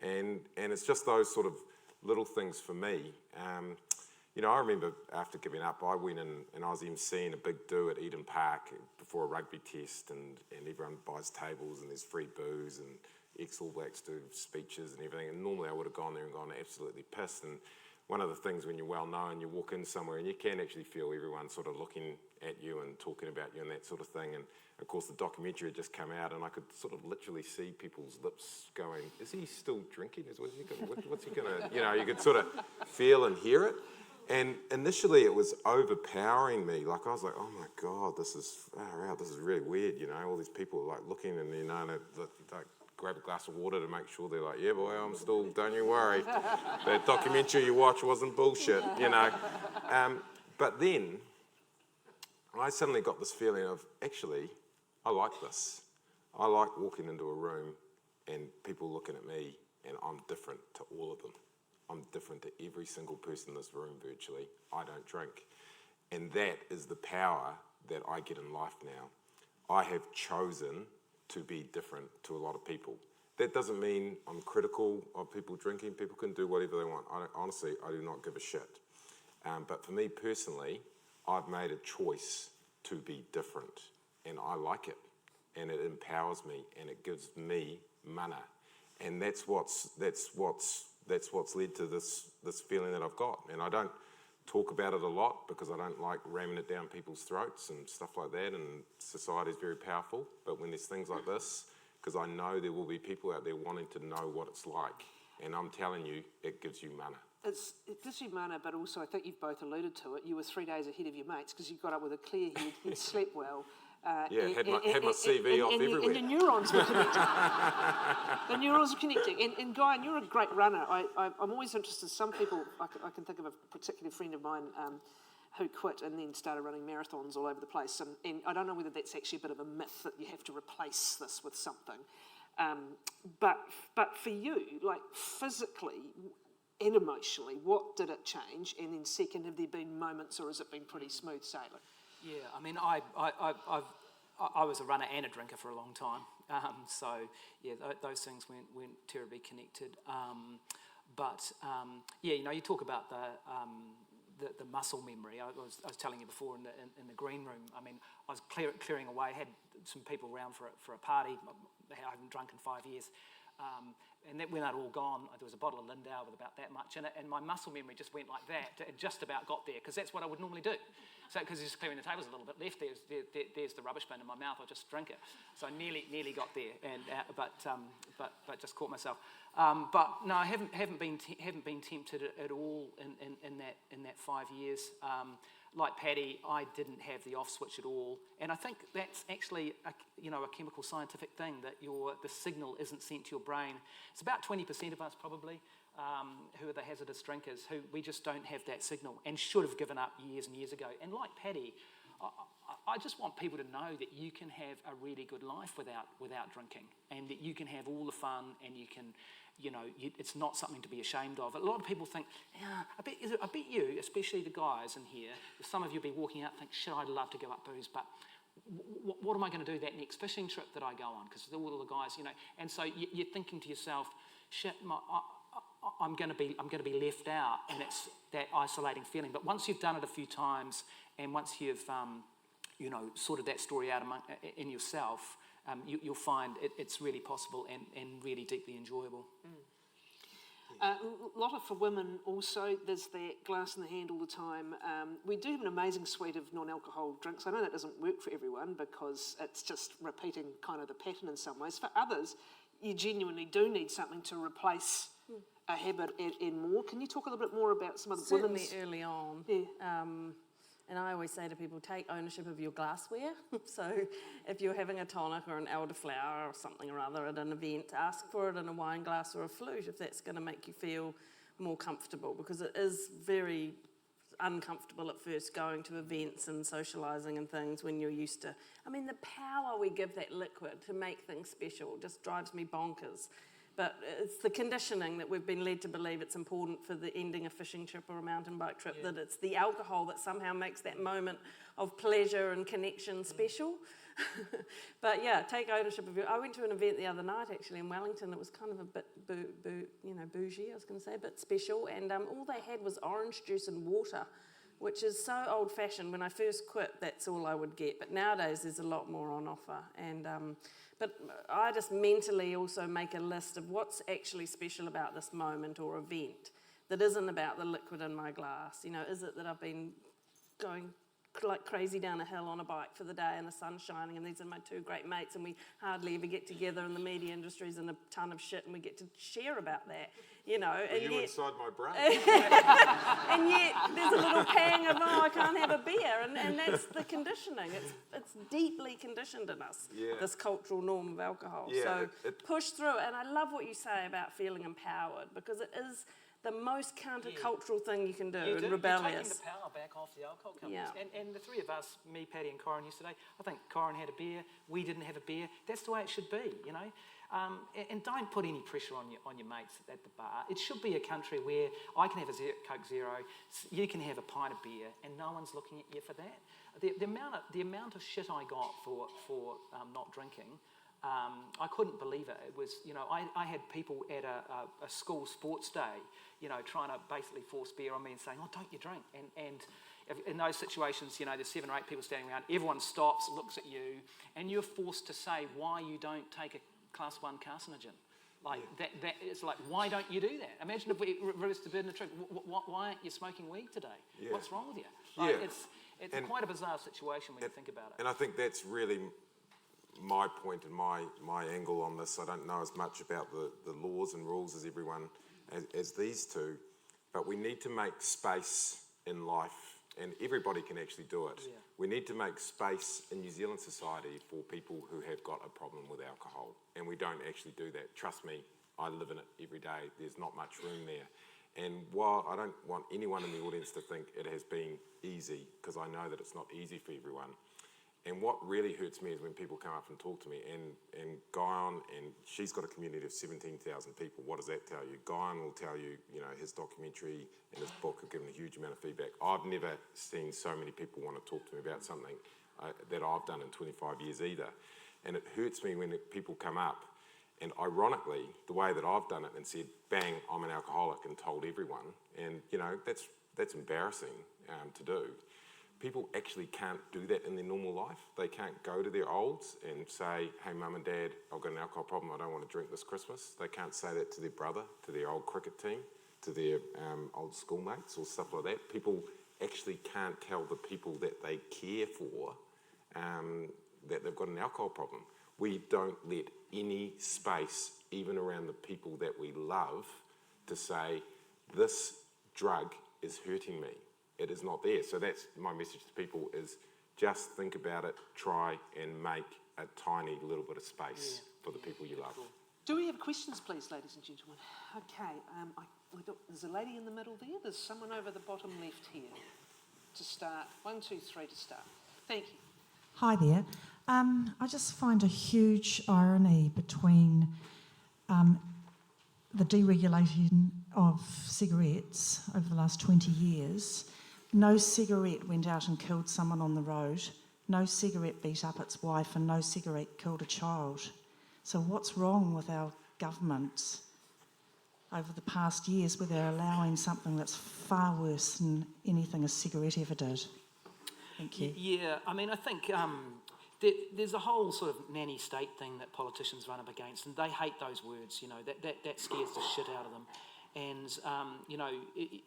And it's just those sort of little things for me. I remember after giving up, I went in and I was emceeing a big do at Eden Park before a rugby test, and everyone buys tables and there's free booze, and ex-All Blacks do speeches and everything. And normally I would have gone there and gone absolutely pissed. And one of the things when you're well known, you walk in somewhere and you can actually feel everyone sort of looking at you and talking about you and that sort of thing. And of course the documentary had just come out, and I could sort of literally see people's lips going, is he still drinking? What's he gonna, you could sort of feel and hear it. And initially it was overpowering me. Like I was like, oh my God, this is really weird. All these people are like looking, and and like grab a glass of water to make sure they're like, yeah boy, I'm still, don't you worry. That documentary you watched wasn't bullshit, But then I suddenly got this feeling of, actually, I like this. I like walking into a room and people looking at me, and I'm different to all of them. I'm different to every single person in this room virtually. I don't drink. And that is the power that I get in life now. I have chosen to be different to a lot of people. That doesn't mean I'm critical of people drinking. People can do whatever they want. Honestly, I do not give a shit. But for me personally, I've made a choice to be different, and I like it, and it empowers me, and it gives me mana, and that's what's led to this feeling that I've got. And I don't talk about it a lot because I don't like ramming it down people's throats and stuff like that, and society is very powerful. But when there's things like this, because I know there will be people out there wanting to know what it's like, and I'm telling you, it gives you mana. It gives you mana, but also I think you've both alluded to it. You were 3 days ahead of your mates because you got up with a clear head, you slept well. Had my CV off everywhere. And your neurons were connecting. The neurons were connecting. And Guy, you're a great runner. I'm always interested. Some people, I can think of a particular friend of mine who quit and then started running marathons all over the place. And I don't know whether that's actually a bit of a myth that you have to replace this with something. But for you, like physically and emotionally, what did it change? And then second, have there been moments, or has it been pretty smooth sailing? Yeah, I mean, I was a runner and a drinker for a long time. So yeah, those things weren't terribly connected. But yeah, you know, you talk about the muscle memory. I was telling you before in the green room. I mean, I was clearing away. Had some people around for a party. I haven't drunk in 5 years. And then when they'd all gone, there was a bottle of Lindau with about that much in it, and my muscle memory just went like that. It just about got there, because that's what I would normally do. So, because just clearing the tables a little bit left, there's the rubbish bin in my mouth. I just drink it. So I nearly got there, and but just caught myself. But no, I haven't been tempted at all in that 5 years. Like Paddy, I didn't have the off switch at all, and I think that's actually a chemical scientific thing, that the signal isn't sent to your brain. It's about 20% of us probably who are the hazardous drinkers, who we just don't have that signal and should have given up years and years ago. And like Paddy, I just want people to know that you can have a really good life without drinking, and that you can have all the fun, and you can. It's not something to be ashamed of. A lot of people think, yeah, I bet you, especially the guys in here, some of you will be walking out and think, shit, I'd love to give up booze, but what am I going to do that next fishing trip that I go on? Because all the guys, and so you're thinking to yourself, shit, I'm going to be left out, and it's that isolating feeling. But once you've done it a few times, and once you've sorted that story out in yourself, you'll find it's really possible and really deeply enjoyable. Lotta, for women also, there's that glass in the hand all the time. We do have an amazing suite of non-alcohol drinks. I know that doesn't work for everyone, because it's just repeating kind of the pattern in some ways. For others, you genuinely do need something to replace a habit and more. Can you talk a little bit more about some of the Certainly women's... early on. Yeah. And I always say to people, take ownership of your glassware. So if you're having a tonic or an elderflower or something or other at an event, ask for it in a wine glass or a flute if that's going to make you feel more comfortable, because it is very uncomfortable at first going to events and socialising and things when you're used to... I mean, the power we give that liquid to make things special just drives me bonkers. But it's the conditioning that we've been led to believe it's important for the ending a fishing trip or a mountain bike trip, that it's the alcohol that somehow makes that moment of pleasure and connection special. But yeah, take ownership of it. I went to an event the other night actually in Wellington. It was kind of a bit bougie, I was going to say, a bit special. And all they had was orange juice and water, which is so old-fashioned. When I first quit, that's all I would get. But nowadays, there's a lot more on offer. And but I just mentally also make a list of what's actually special about this moment or event that isn't about the liquid in my glass. Is it that I've been going like crazy down a hill on a bike for the day and the sun's shining, and these are my two great mates, and we hardly ever get together, and the media industry's in a ton of shit, and we get to share about that, And yet, inside my brain. And yet there's a little pang of, I can't have a beer, and that's the conditioning. It's deeply conditioned in us, this cultural norm of alcohol. Yeah, so push through it. And I love what you say about feeling empowered, because it is the most countercultural thing you can do, and rebellious. You're taking the power back off the alcohol companies. Yeah. And the three of us, me, Paddy and Corin yesterday, I think Corin had a beer, we didn't have a beer. That's the way it should be, And don't put any pressure on your mates at the bar. It should be a country where I can have a Coke Zero, you can have a pint of beer, and no one's looking at you for that. The amount of shit I got for not drinking, I couldn't believe it. It was, I had people at a school sports day, trying to basically force beer on me and saying, "Oh, don't you drink?" And in those situations, there's 7 or 8 people standing around. Everyone stops, looks at you, and you're forced to say why you don't take a Class 1 carcinogen. That it's like, why don't you do that? Imagine if we reversed the burden of truth. Why aren't you smoking weed today? Yeah. What's wrong with you? It's quite a bizarre situation when you think about it. And I think that's really my point and my angle on this. I don't know as much about the laws and rules as everyone as these two, but we need to make space in life, and everybody can actually do it. Yeah. We need to make space in New Zealand society for people who have got a problem with alcohol, and we don't actually do that. Trust me, I live in it every day. There's not much room there. And while I don't want anyone in the audience to think it has been easy, because I know that it's not easy for everyone. And what really hurts me is when people come up and talk to me, and Guyon, and she's got a community of 17,000 people. What does that tell you? Guyon will tell you, his documentary and his book have given a huge amount of feedback. I've never seen so many people want to talk to me about something that I've done in 25 years either. And it hurts me when people come up and ironically, the way that I've done it and said, bang, I'm an alcoholic and told everyone, and that's embarrassing to do. People actually can't do that in their normal life. They can't go to their olds and say, hey, mum and dad, I've got an alcohol problem, I don't want to drink this Christmas. They can't say that to their brother, to their old cricket team, to their old schoolmates or stuff like that. People actually can't tell the people that they care for that they've got an alcohol problem. We don't let any space, even around the people that we love, to say, this drug is hurting me. It is not there. So that's my message to people is just think about it, try and make a tiny little bit of space for the people you love. Do we have questions, please, ladies and gentlemen? Okay, there's a lady in the middle there. There's someone over the bottom left here to start. 1, 2, 3 to start. Thank you. Hi there. I just find a huge irony between the deregulation of cigarettes over the last 20 years. No cigarette went out and killed someone on the road. No cigarette beat up its wife, and no cigarette killed a child. So what's wrong with our government over the past years where they're allowing something that's far worse than anything a cigarette ever did? Thank you. Yeah, I mean, I think there's a whole sort of nanny state thing that politicians run up against, and they hate those words, that scares the shit out of them. And,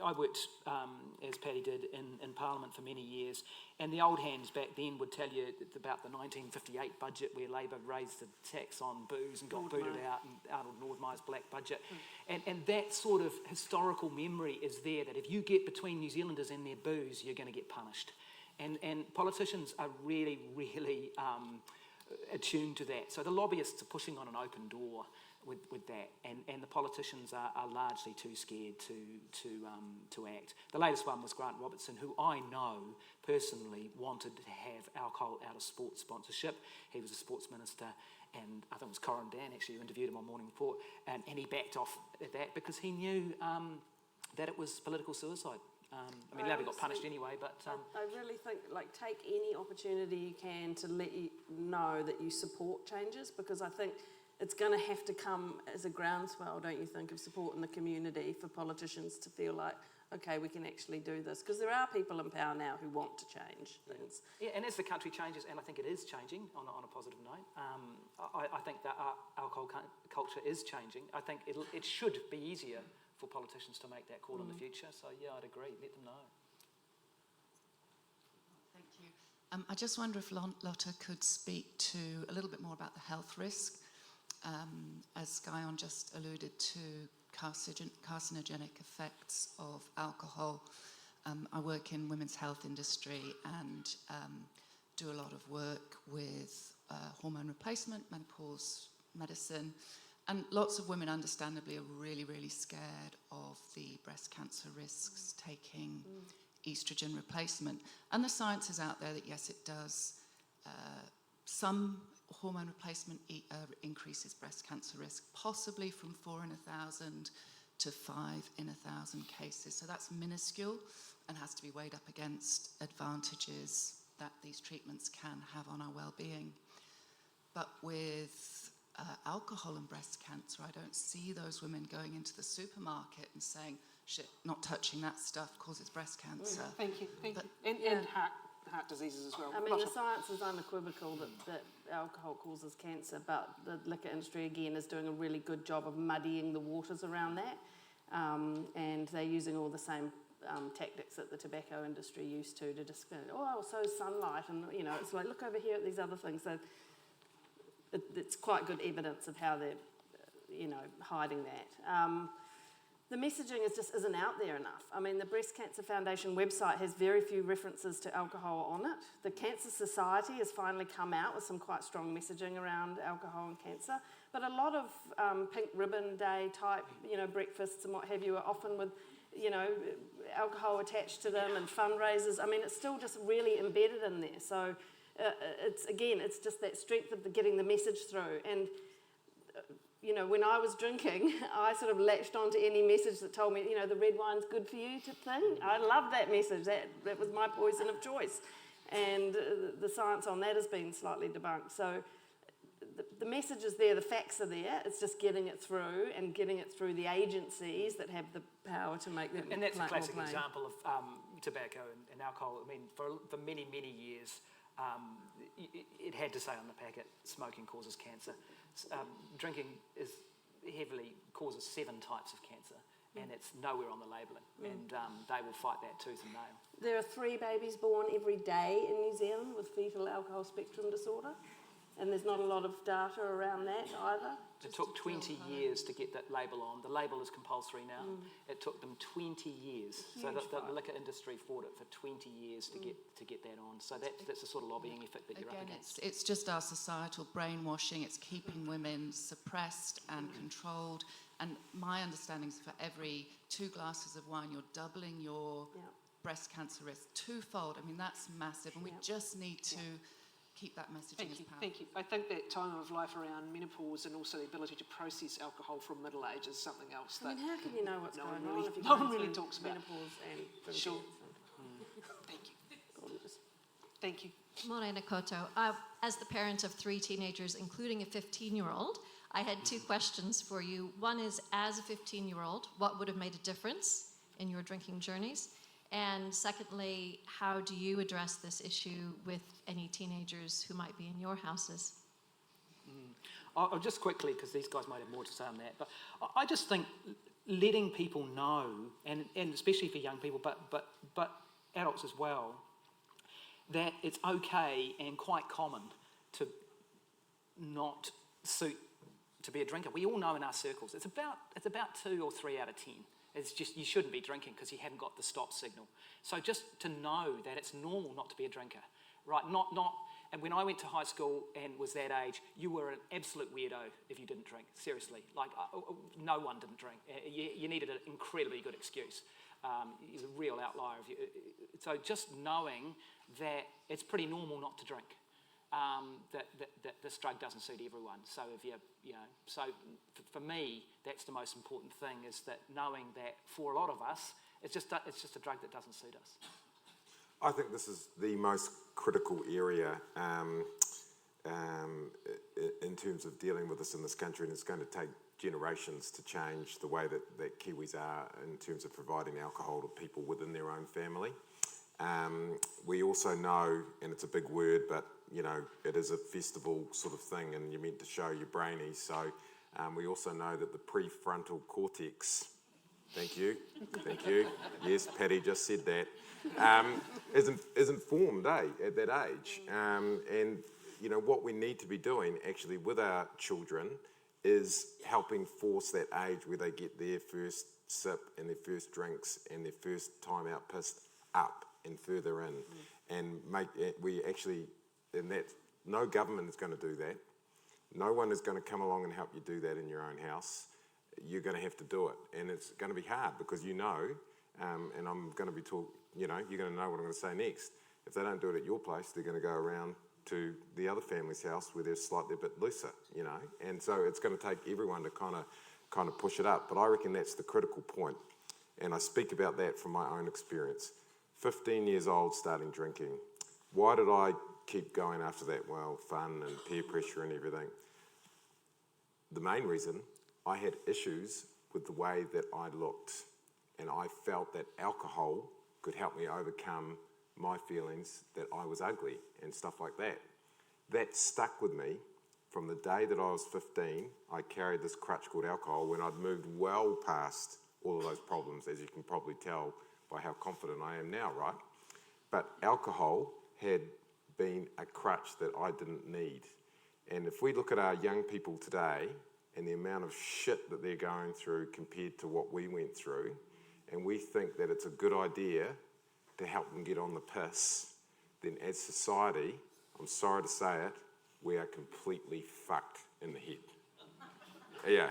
I worked, as Paddy did, in Parliament for many years, and the old hands back then would tell you about the 1958 budget where Labour raised the tax on booze and got booted out of Nordmeyer's black budget. And that sort of historical memory is there, that if you get between New Zealanders and their booze, you're going to get punished. And politicians are really, really attuned to that. So the lobbyists are pushing on an open door with that, and the politicians are largely too scared to act. The latest one was Grant Robertson, who I know personally wanted to have alcohol out of sports sponsorship. He was a sports minister, and I think it was Kathryn Ryan actually who interviewed him on Morning Report, and he backed off at that because he knew that it was political suicide. I mean, Labour got punished anyway, but... I really think, take any opportunity you can to let you know that you support changes, because I think it's going to have to come as a groundswell, don't you think, of support in the community for politicians to feel like, okay, we can actually do this. Because there are people in power now who want to change things. Yeah, and as the country changes, and I think it is changing on a positive note, I think that our alcohol culture is changing. I think it should be easier for politicians to make that call in the future. So, yeah, I'd agree. Let them know. Thank you. I just wonder if Lotta could speak to a little bit more about the health risk. As Guyon just alluded to, carcinogenic effects of alcohol. I work in women's health industry and do a lot of work with hormone replacement, menopause medicine, and lots of women understandably are really, really scared of the breast cancer risks taking estrogen replacement. And the science is out there that yes, it does. Some hormone replacement increases breast cancer risk, possibly from 4 in 1,000 to 5 in 1,000 cases. So that's minuscule and has to be weighed up against advantages that these treatments can have on our well-being. But with alcohol and breast cancer, I don't see those women going into the supermarket and saying, shit, not touching that stuff causes breast cancer. Thank you. And heart diseases as well. I mean, the science is unequivocal that alcohol causes cancer, but the liquor industry, again, is doing a really good job of muddying the waters around that. And they're using all the same tactics that the tobacco industry used to just go, so sunlight, and, it's like, look over here at these other things. So it's quite good evidence of how they're, hiding that. The messaging just isn't out there enough. I mean, the Breast Cancer Foundation website has very few references to alcohol on it. The Cancer Society has finally come out with some quite strong messaging around alcohol and cancer. But a lot of pink ribbon day type, breakfasts and what have you are often with, alcohol attached to them and fundraisers. I mean, it's still just really embedded in there. So it's just that strength of getting the message through. And when I was drinking, I sort of latched onto any message that told me, the red wine's good for you type thing. I loved that message. That was my poison of choice. And the science on that has been slightly debunked. So the message is there, the facts are there. It's just getting it through and getting it through the agencies that have the power to make them. And that's a more classic plain. example of tobacco and alcohol. I mean, for many, many years, it had to say on the packet, smoking causes cancer. Drinking causes 7 types of cancer, and it's nowhere on the labelling. And they will fight that tooth and nail. There are 3 babies born every day in New Zealand with fetal alcohol spectrum disorder, and there's not a lot of data around that either. It took 20 years to get that label on. The label is compulsory now. It took them 20 years. So the liquor industry fought it for 20 years to get that on. So that's the sort of lobbying effort that you're up Again, against. it's just our societal brainwashing. It's keeping women suppressed and controlled. And my understanding is for every 2 glasses of wine, you're doubling your breast cancer risk twofold. I mean, that's massive. And we just need to keep that messaging as powerful. Thank you. I think that time of life around menopause and also the ability to process alcohol from middle age is something else I that mean, how can you know what's going on if you're no going one really through talks about. menopause and drinking? Sure. Thank you. Thank you. Morena koto. As the parent of 3 teenagers, including a 15-year-old, I had 2 questions for you. One is, as a 15-year-old, what would have made a difference in your drinking journeys? And secondly, how do you address this issue with any teenagers who might be in your houses? I'll just quickly, because these guys might have more to say on that, but I just think letting people know, and especially for young people, but adults as well, that it's okay and quite common to not suit to be a drinker. We all know in our circles, it's about 2 or 3 out of 10. It's just, you shouldn't be drinking because you haven't got the stop signal. So just to know that it's normal not to be a drinker, right? And when I went to high school and was that age, you were an absolute weirdo if you didn't drink, seriously. Like, no one didn't drink. You needed an incredibly good excuse. You're a real outlier. So just knowing that it's pretty normal not to drink. That this drug doesn't suit everyone. So for me, that's the most important thing, is that knowing that for a lot of us, it's just a drug that doesn't suit us. I think this is the most critical area in terms of dealing with this in this country, and it's going to take generations to change the way that Kiwis are in terms of providing alcohol to people within their own family. We also know, and it's a big word, but it is a festival sort of thing, and you're meant to show your brainies. So we also know that the prefrontal cortex, thank you, yes, Paddy just said that, isn't formed, at that age. And what we need to be doing actually with our children is helping force that age where they get their first sip and their first drinks and their first time out pissed up and further in, and and that no government is going to do that. No one is going to come along and help you do that in your own house. You're going to have to do it, and it's going to be hard because and I'm going to be you're going to know what I'm going to say next. If they don't do it at your place, they're going to go around to the other family's house where they're slightly a bit looser, and so it's going to take everyone to kind of push it up. But I reckon that's the critical point, and I speak about that from my own experience. 15 years old, starting drinking. Why did I keep going after that? Well, fun and peer pressure and everything. The main reason, I had issues with the way that I looked, and I felt that alcohol could help me overcome my feelings that I was ugly and stuff like that. That stuck with me from the day that I was 15. I carried this crutch called alcohol when I'd moved well past all of those problems, as you can probably tell by how confident I am now, right? But alcohol had been a crutch that I didn't need. And if we look at our young people today and the amount of shit that they're going through compared to what we went through, and we think that it's a good idea to help them get on the piss, then as society, I'm sorry to say it, we are completely fucked in the head. Yeah.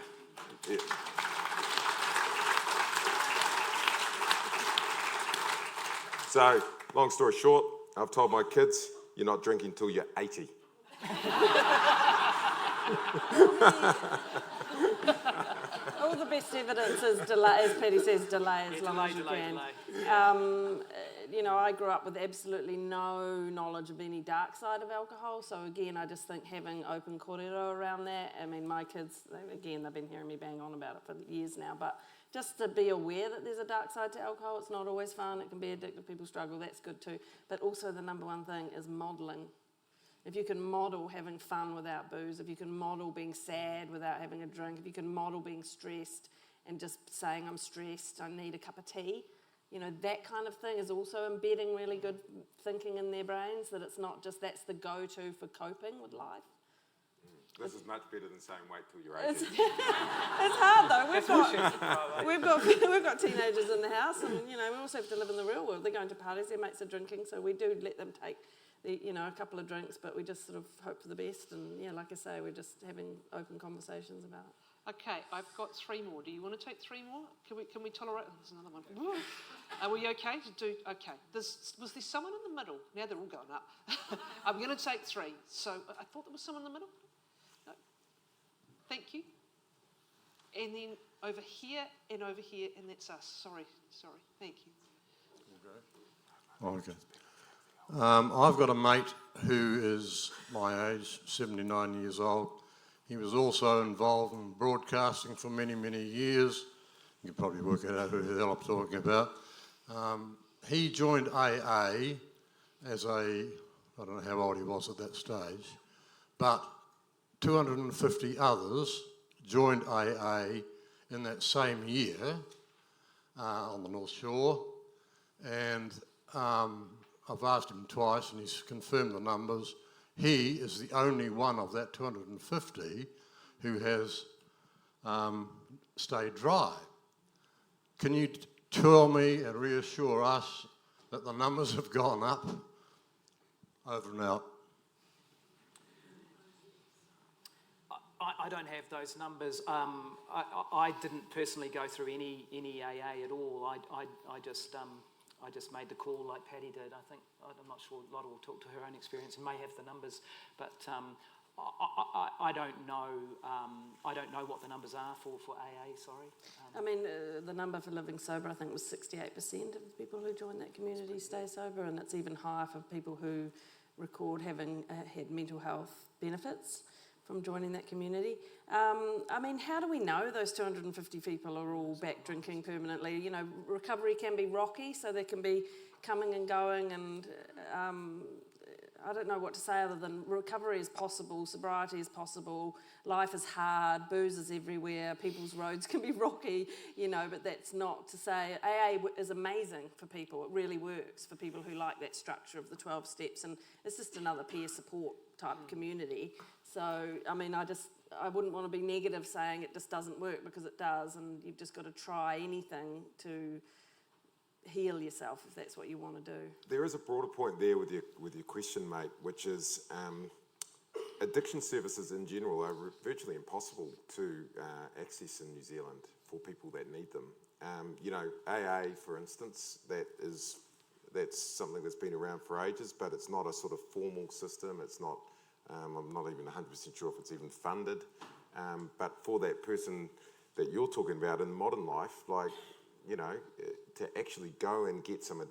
So, long story short, I've told my kids, you're not drinking till you're 80. Well, Still the best evidence is delay, as Paddy says, delay as long as you can. You know, I grew up with absolutely no knowledge of any dark side of alcohol, so again, I just think having open kōrero around that, I mean, my kids, again, they've been hearing me bang on about it for years now, but just to be aware that there's a dark side to alcohol, it's not always fun, it can be addictive, people struggle, that's good too, but also the number one thing is modelling. If you can model having fun without booze, if you can model being sad without having a drink, if you can model being stressed and just saying, I'm stressed, I need a cup of tea, you know, that kind of thing is also embedding really good thinking in their brains, that it's not just that's the go-to for coping with life. This is much better than saying wait till you're 18. It's hard though. We've got teenagers in the house, and you know we also have to live in the real world. They're going to parties, their mates are drinking, so we do let them take a couple of drinks, but we just sort of hope for the best. And yeah, like I say, we're just having open conversations about it. Okay, I've got 3 more. Do you want to take 3 more? Can we tolerate? There's another one. Are we okay to do? Okay. Was there someone in the middle? Now they're all going up. I'm going to take 3. So I thought there was someone in the middle. No. Thank you. And then over here, and that's us. Sorry. Thank you. Okay. I've got a mate who is my age, 79 years old. He was also involved in broadcasting for many, many years. You can probably work out who the hell I'm talking about. He joined AA as I don't know how old he was at that stage, but 250 others joined AA in that same year on the North Shore, and I've asked him twice and he's confirmed the numbers. He is the only one of that 250 who has stayed dry. Can you tell me and reassure us that the numbers have gone up over and out? I don't have those numbers. I didn't personally go through any AA at all. I just made the call like Paddy did. I'm not sure Lotta will talk to her own experience and may have the numbers, but I don't know. I don't know what the numbers are for AA. Sorry. I mean, the number for living sober, I think, was 68% of the people who join that community stay sober, and it's even higher for people who record having had mental health benefits from joining that community. I mean, how do we know those 250 people are all back drinking permanently? You know, recovery can be rocky, so there can be coming and going, and I don't know what to say other than recovery is possible, sobriety is possible, life is hard, booze is everywhere, people's roads can be rocky, you know, but that's not to say AA is amazing for people. It really works for people who like that structure of the 12 steps, and it's just another peer support type community. So, I mean, I wouldn't want to be negative saying it just doesn't work, because it does, and you've just got to try anything to heal yourself if that's what you want to do. There is a broader point there with your question, mate, which is addiction services in general are virtually impossible to access in New Zealand for people that need them. You know, AA, for instance, that's something that's been around for ages, but it's not a sort of formal system. It's not. I'm not even 100% sure if it's even funded. But for that person that you're talking about in modern life, like, you know, to actually go and get some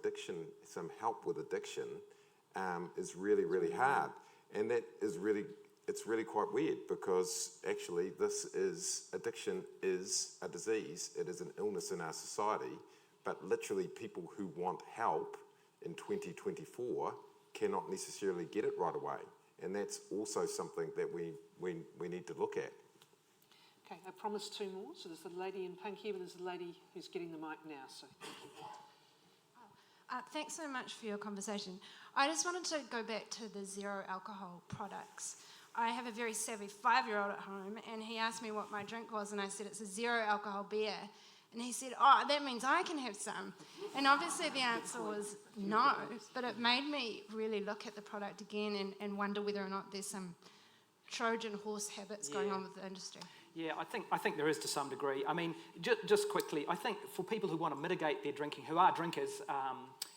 help with addiction is really, really hard. And that is it's really quite weird, because actually addiction is a disease. It is an illness in our society, but literally people who want help in 2024 cannot necessarily get it right away. And that's also something that we need to look at. Okay, I promised 2 more. So there's the lady in pink here, but there's the lady who's getting the mic now. So thank you. Thanks so much for your conversation. I just wanted to go back to the zero alcohol products. I have a very savvy 5-year-old at home, and he asked me what my drink was, and I said it's a zero alcohol beer. And he said, oh, that means I can have some. And obviously the answer was no, but it made me really look at the product again and wonder whether or not there's some Trojan horse habits going on with the industry. Yeah, I think there is to some degree. I mean, just quickly, I think for people who want to mitigate their drinking, who are drinkers,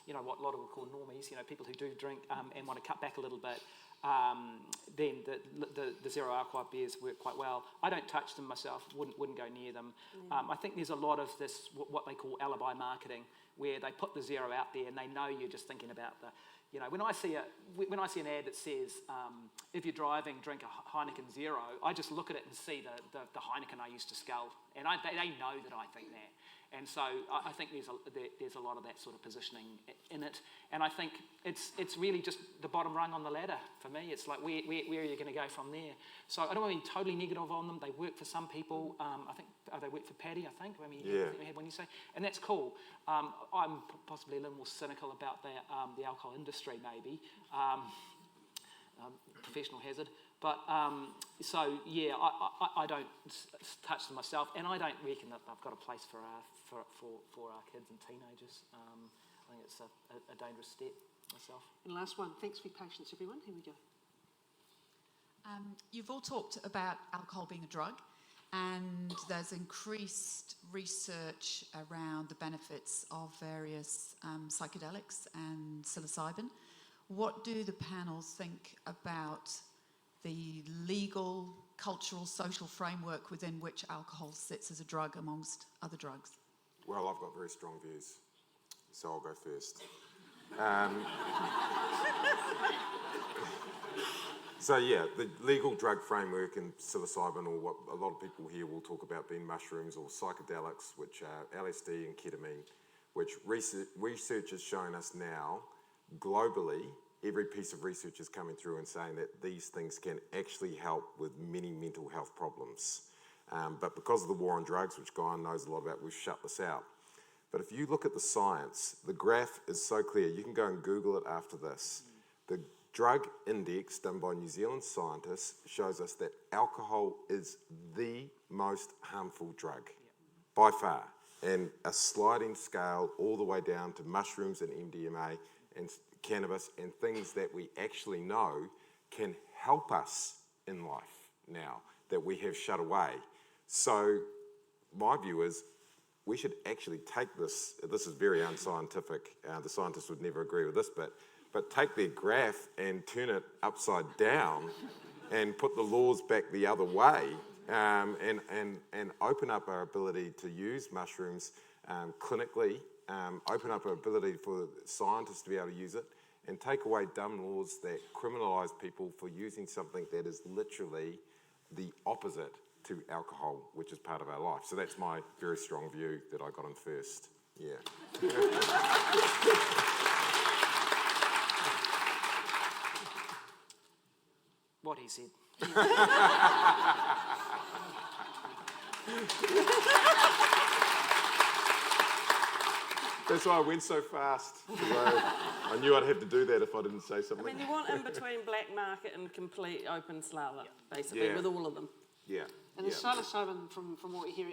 you know, what Lotta would call normies, you know, people who do drink and want to cut back a little bit, then the zero alcohol beers work quite well. I don't touch them myself, wouldn't go near them. I think there's a lot of this, what they call alibi marketing, where they put the zero out there and they know you're just thinking about the, you know, when I see an ad that says, if you're driving, drink a Heineken Zero, I just look at it and see the Heineken I used to scull, and they know that I think that. And so I think there's a lot of that sort of positioning in it. And I think it's really just the bottom rung on the ladder for me. It's like, where are you going to go from there? So I don't want to be totally negative on them. They work for some people. I think they work for Paddy, I think. I mean, Yeah. when you say, and that's cool. I'm possibly a little more cynical about the alcohol industry, maybe. Professional hazard. But so yeah, I don't touch them myself, and I don't reckon that they've got a place for our kids and teenagers. I think it's a dangerous step myself. And last one, thanks for your patience, everyone. Here we go. You've all talked about alcohol being a drug, and there's increased research around the benefits of various psychedelics and psilocybin. What do the panels think about the legal, cultural, social framework within which alcohol sits as a drug amongst other drugs? Well, I've got very strong views, so I'll go first. So yeah, the legal drug framework and psilocybin, or what a lot of people here will talk about being mushrooms or psychedelics, which are LSD and ketamine, which research has shown us now, globally, every piece of research is coming through and saying that these things can actually help with many mental health problems. But because of the war on drugs, which Guyon knows a lot about, we've shut this out. But if you look at the science, the graph is so clear. You can go and Google it after this. The drug index done by New Zealand scientists shows us that alcohol is the most harmful drug, by far. And a sliding scale all the way down to mushrooms and MDMA and cannabis and things that we actually know can help us in life now that we have shut away. So my view is we should actually take this is very unscientific, the scientists would never agree with this, but take their graph and turn it upside down and put the laws back the other way, and open up our ability to use mushrooms clinically, open up our ability for scientists to be able to use it, and take away dumb laws that criminalise people for using something that is literally the opposite to alcohol, which is part of our life. So that's my very strong view that I got in first. Yeah. What he said. That's why I went so fast. I knew I'd have to do that if I didn't say something. I mean, you want in between black market and complete open slalom, basically, Yeah. with all of them. Yeah. And the psilocybin, from what we hear,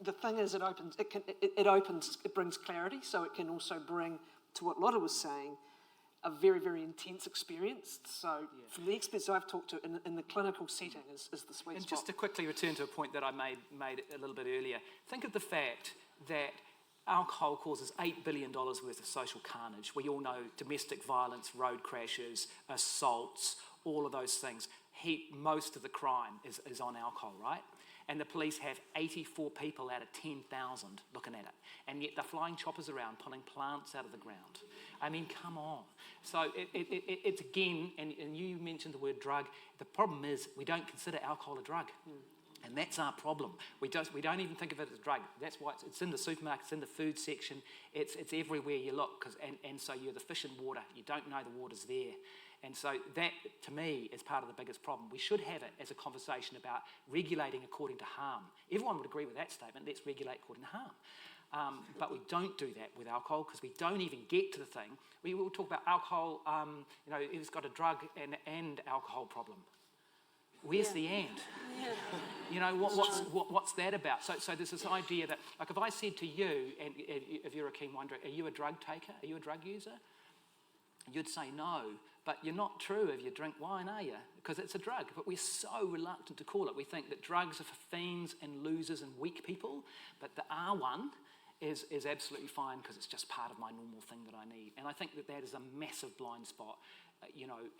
the thing is, it brings clarity, so it can also bring, to what Lotta was saying, a very, very intense experience. So from the experts I've talked to in the clinical setting is the sweet spot. And just to quickly return to a point that I made a little bit earlier, think of the fact that alcohol causes $8 billion worth of social carnage. We all know domestic violence, road crashes, assaults, all of those things. Most of the crime is on alcohol, right? And the police have 84 people out of 10,000 looking at it. And yet they're flying choppers around, pulling plants out of the ground. I mean, come on. So it's again, and you mentioned the word drug, the problem is we don't consider alcohol a drug. And that's our problem. We don't even think of it as a drug. That's why it's in the supermarket, it's in the food section, it's everywhere you look. And so you're the fish in water. You don't know the water's there. And so that, to me, is part of the biggest problem. We should have it as a conversation about regulating according to harm. Everyone would agree with that statement, let's regulate according to harm. But we don't do that with alcohol because we don't even get to the thing. We will talk about alcohol, it's got a drug and alcohol problem. Where's the and? Yeah. What's that about? So there's this idea that, like, if I said to you, and if you're a keen wine drinker, are you a drug taker? Are you a drug user? You'd say no, but you're not true if you drink wine, are you? Because it's a drug, but we're so reluctant to call it. We think that drugs are for fiends and losers and weak people, but the R1 is absolutely fine because it's just part of my normal thing that I need. And I think that is a massive blind spot.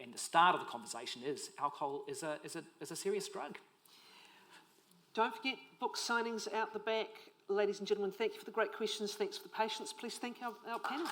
and the start of the conversation is alcohol is a serious drug. Don't forget book signings out the back. Ladies and gentlemen, thank you for the great questions. Thanks for the patience. Please thank our panel.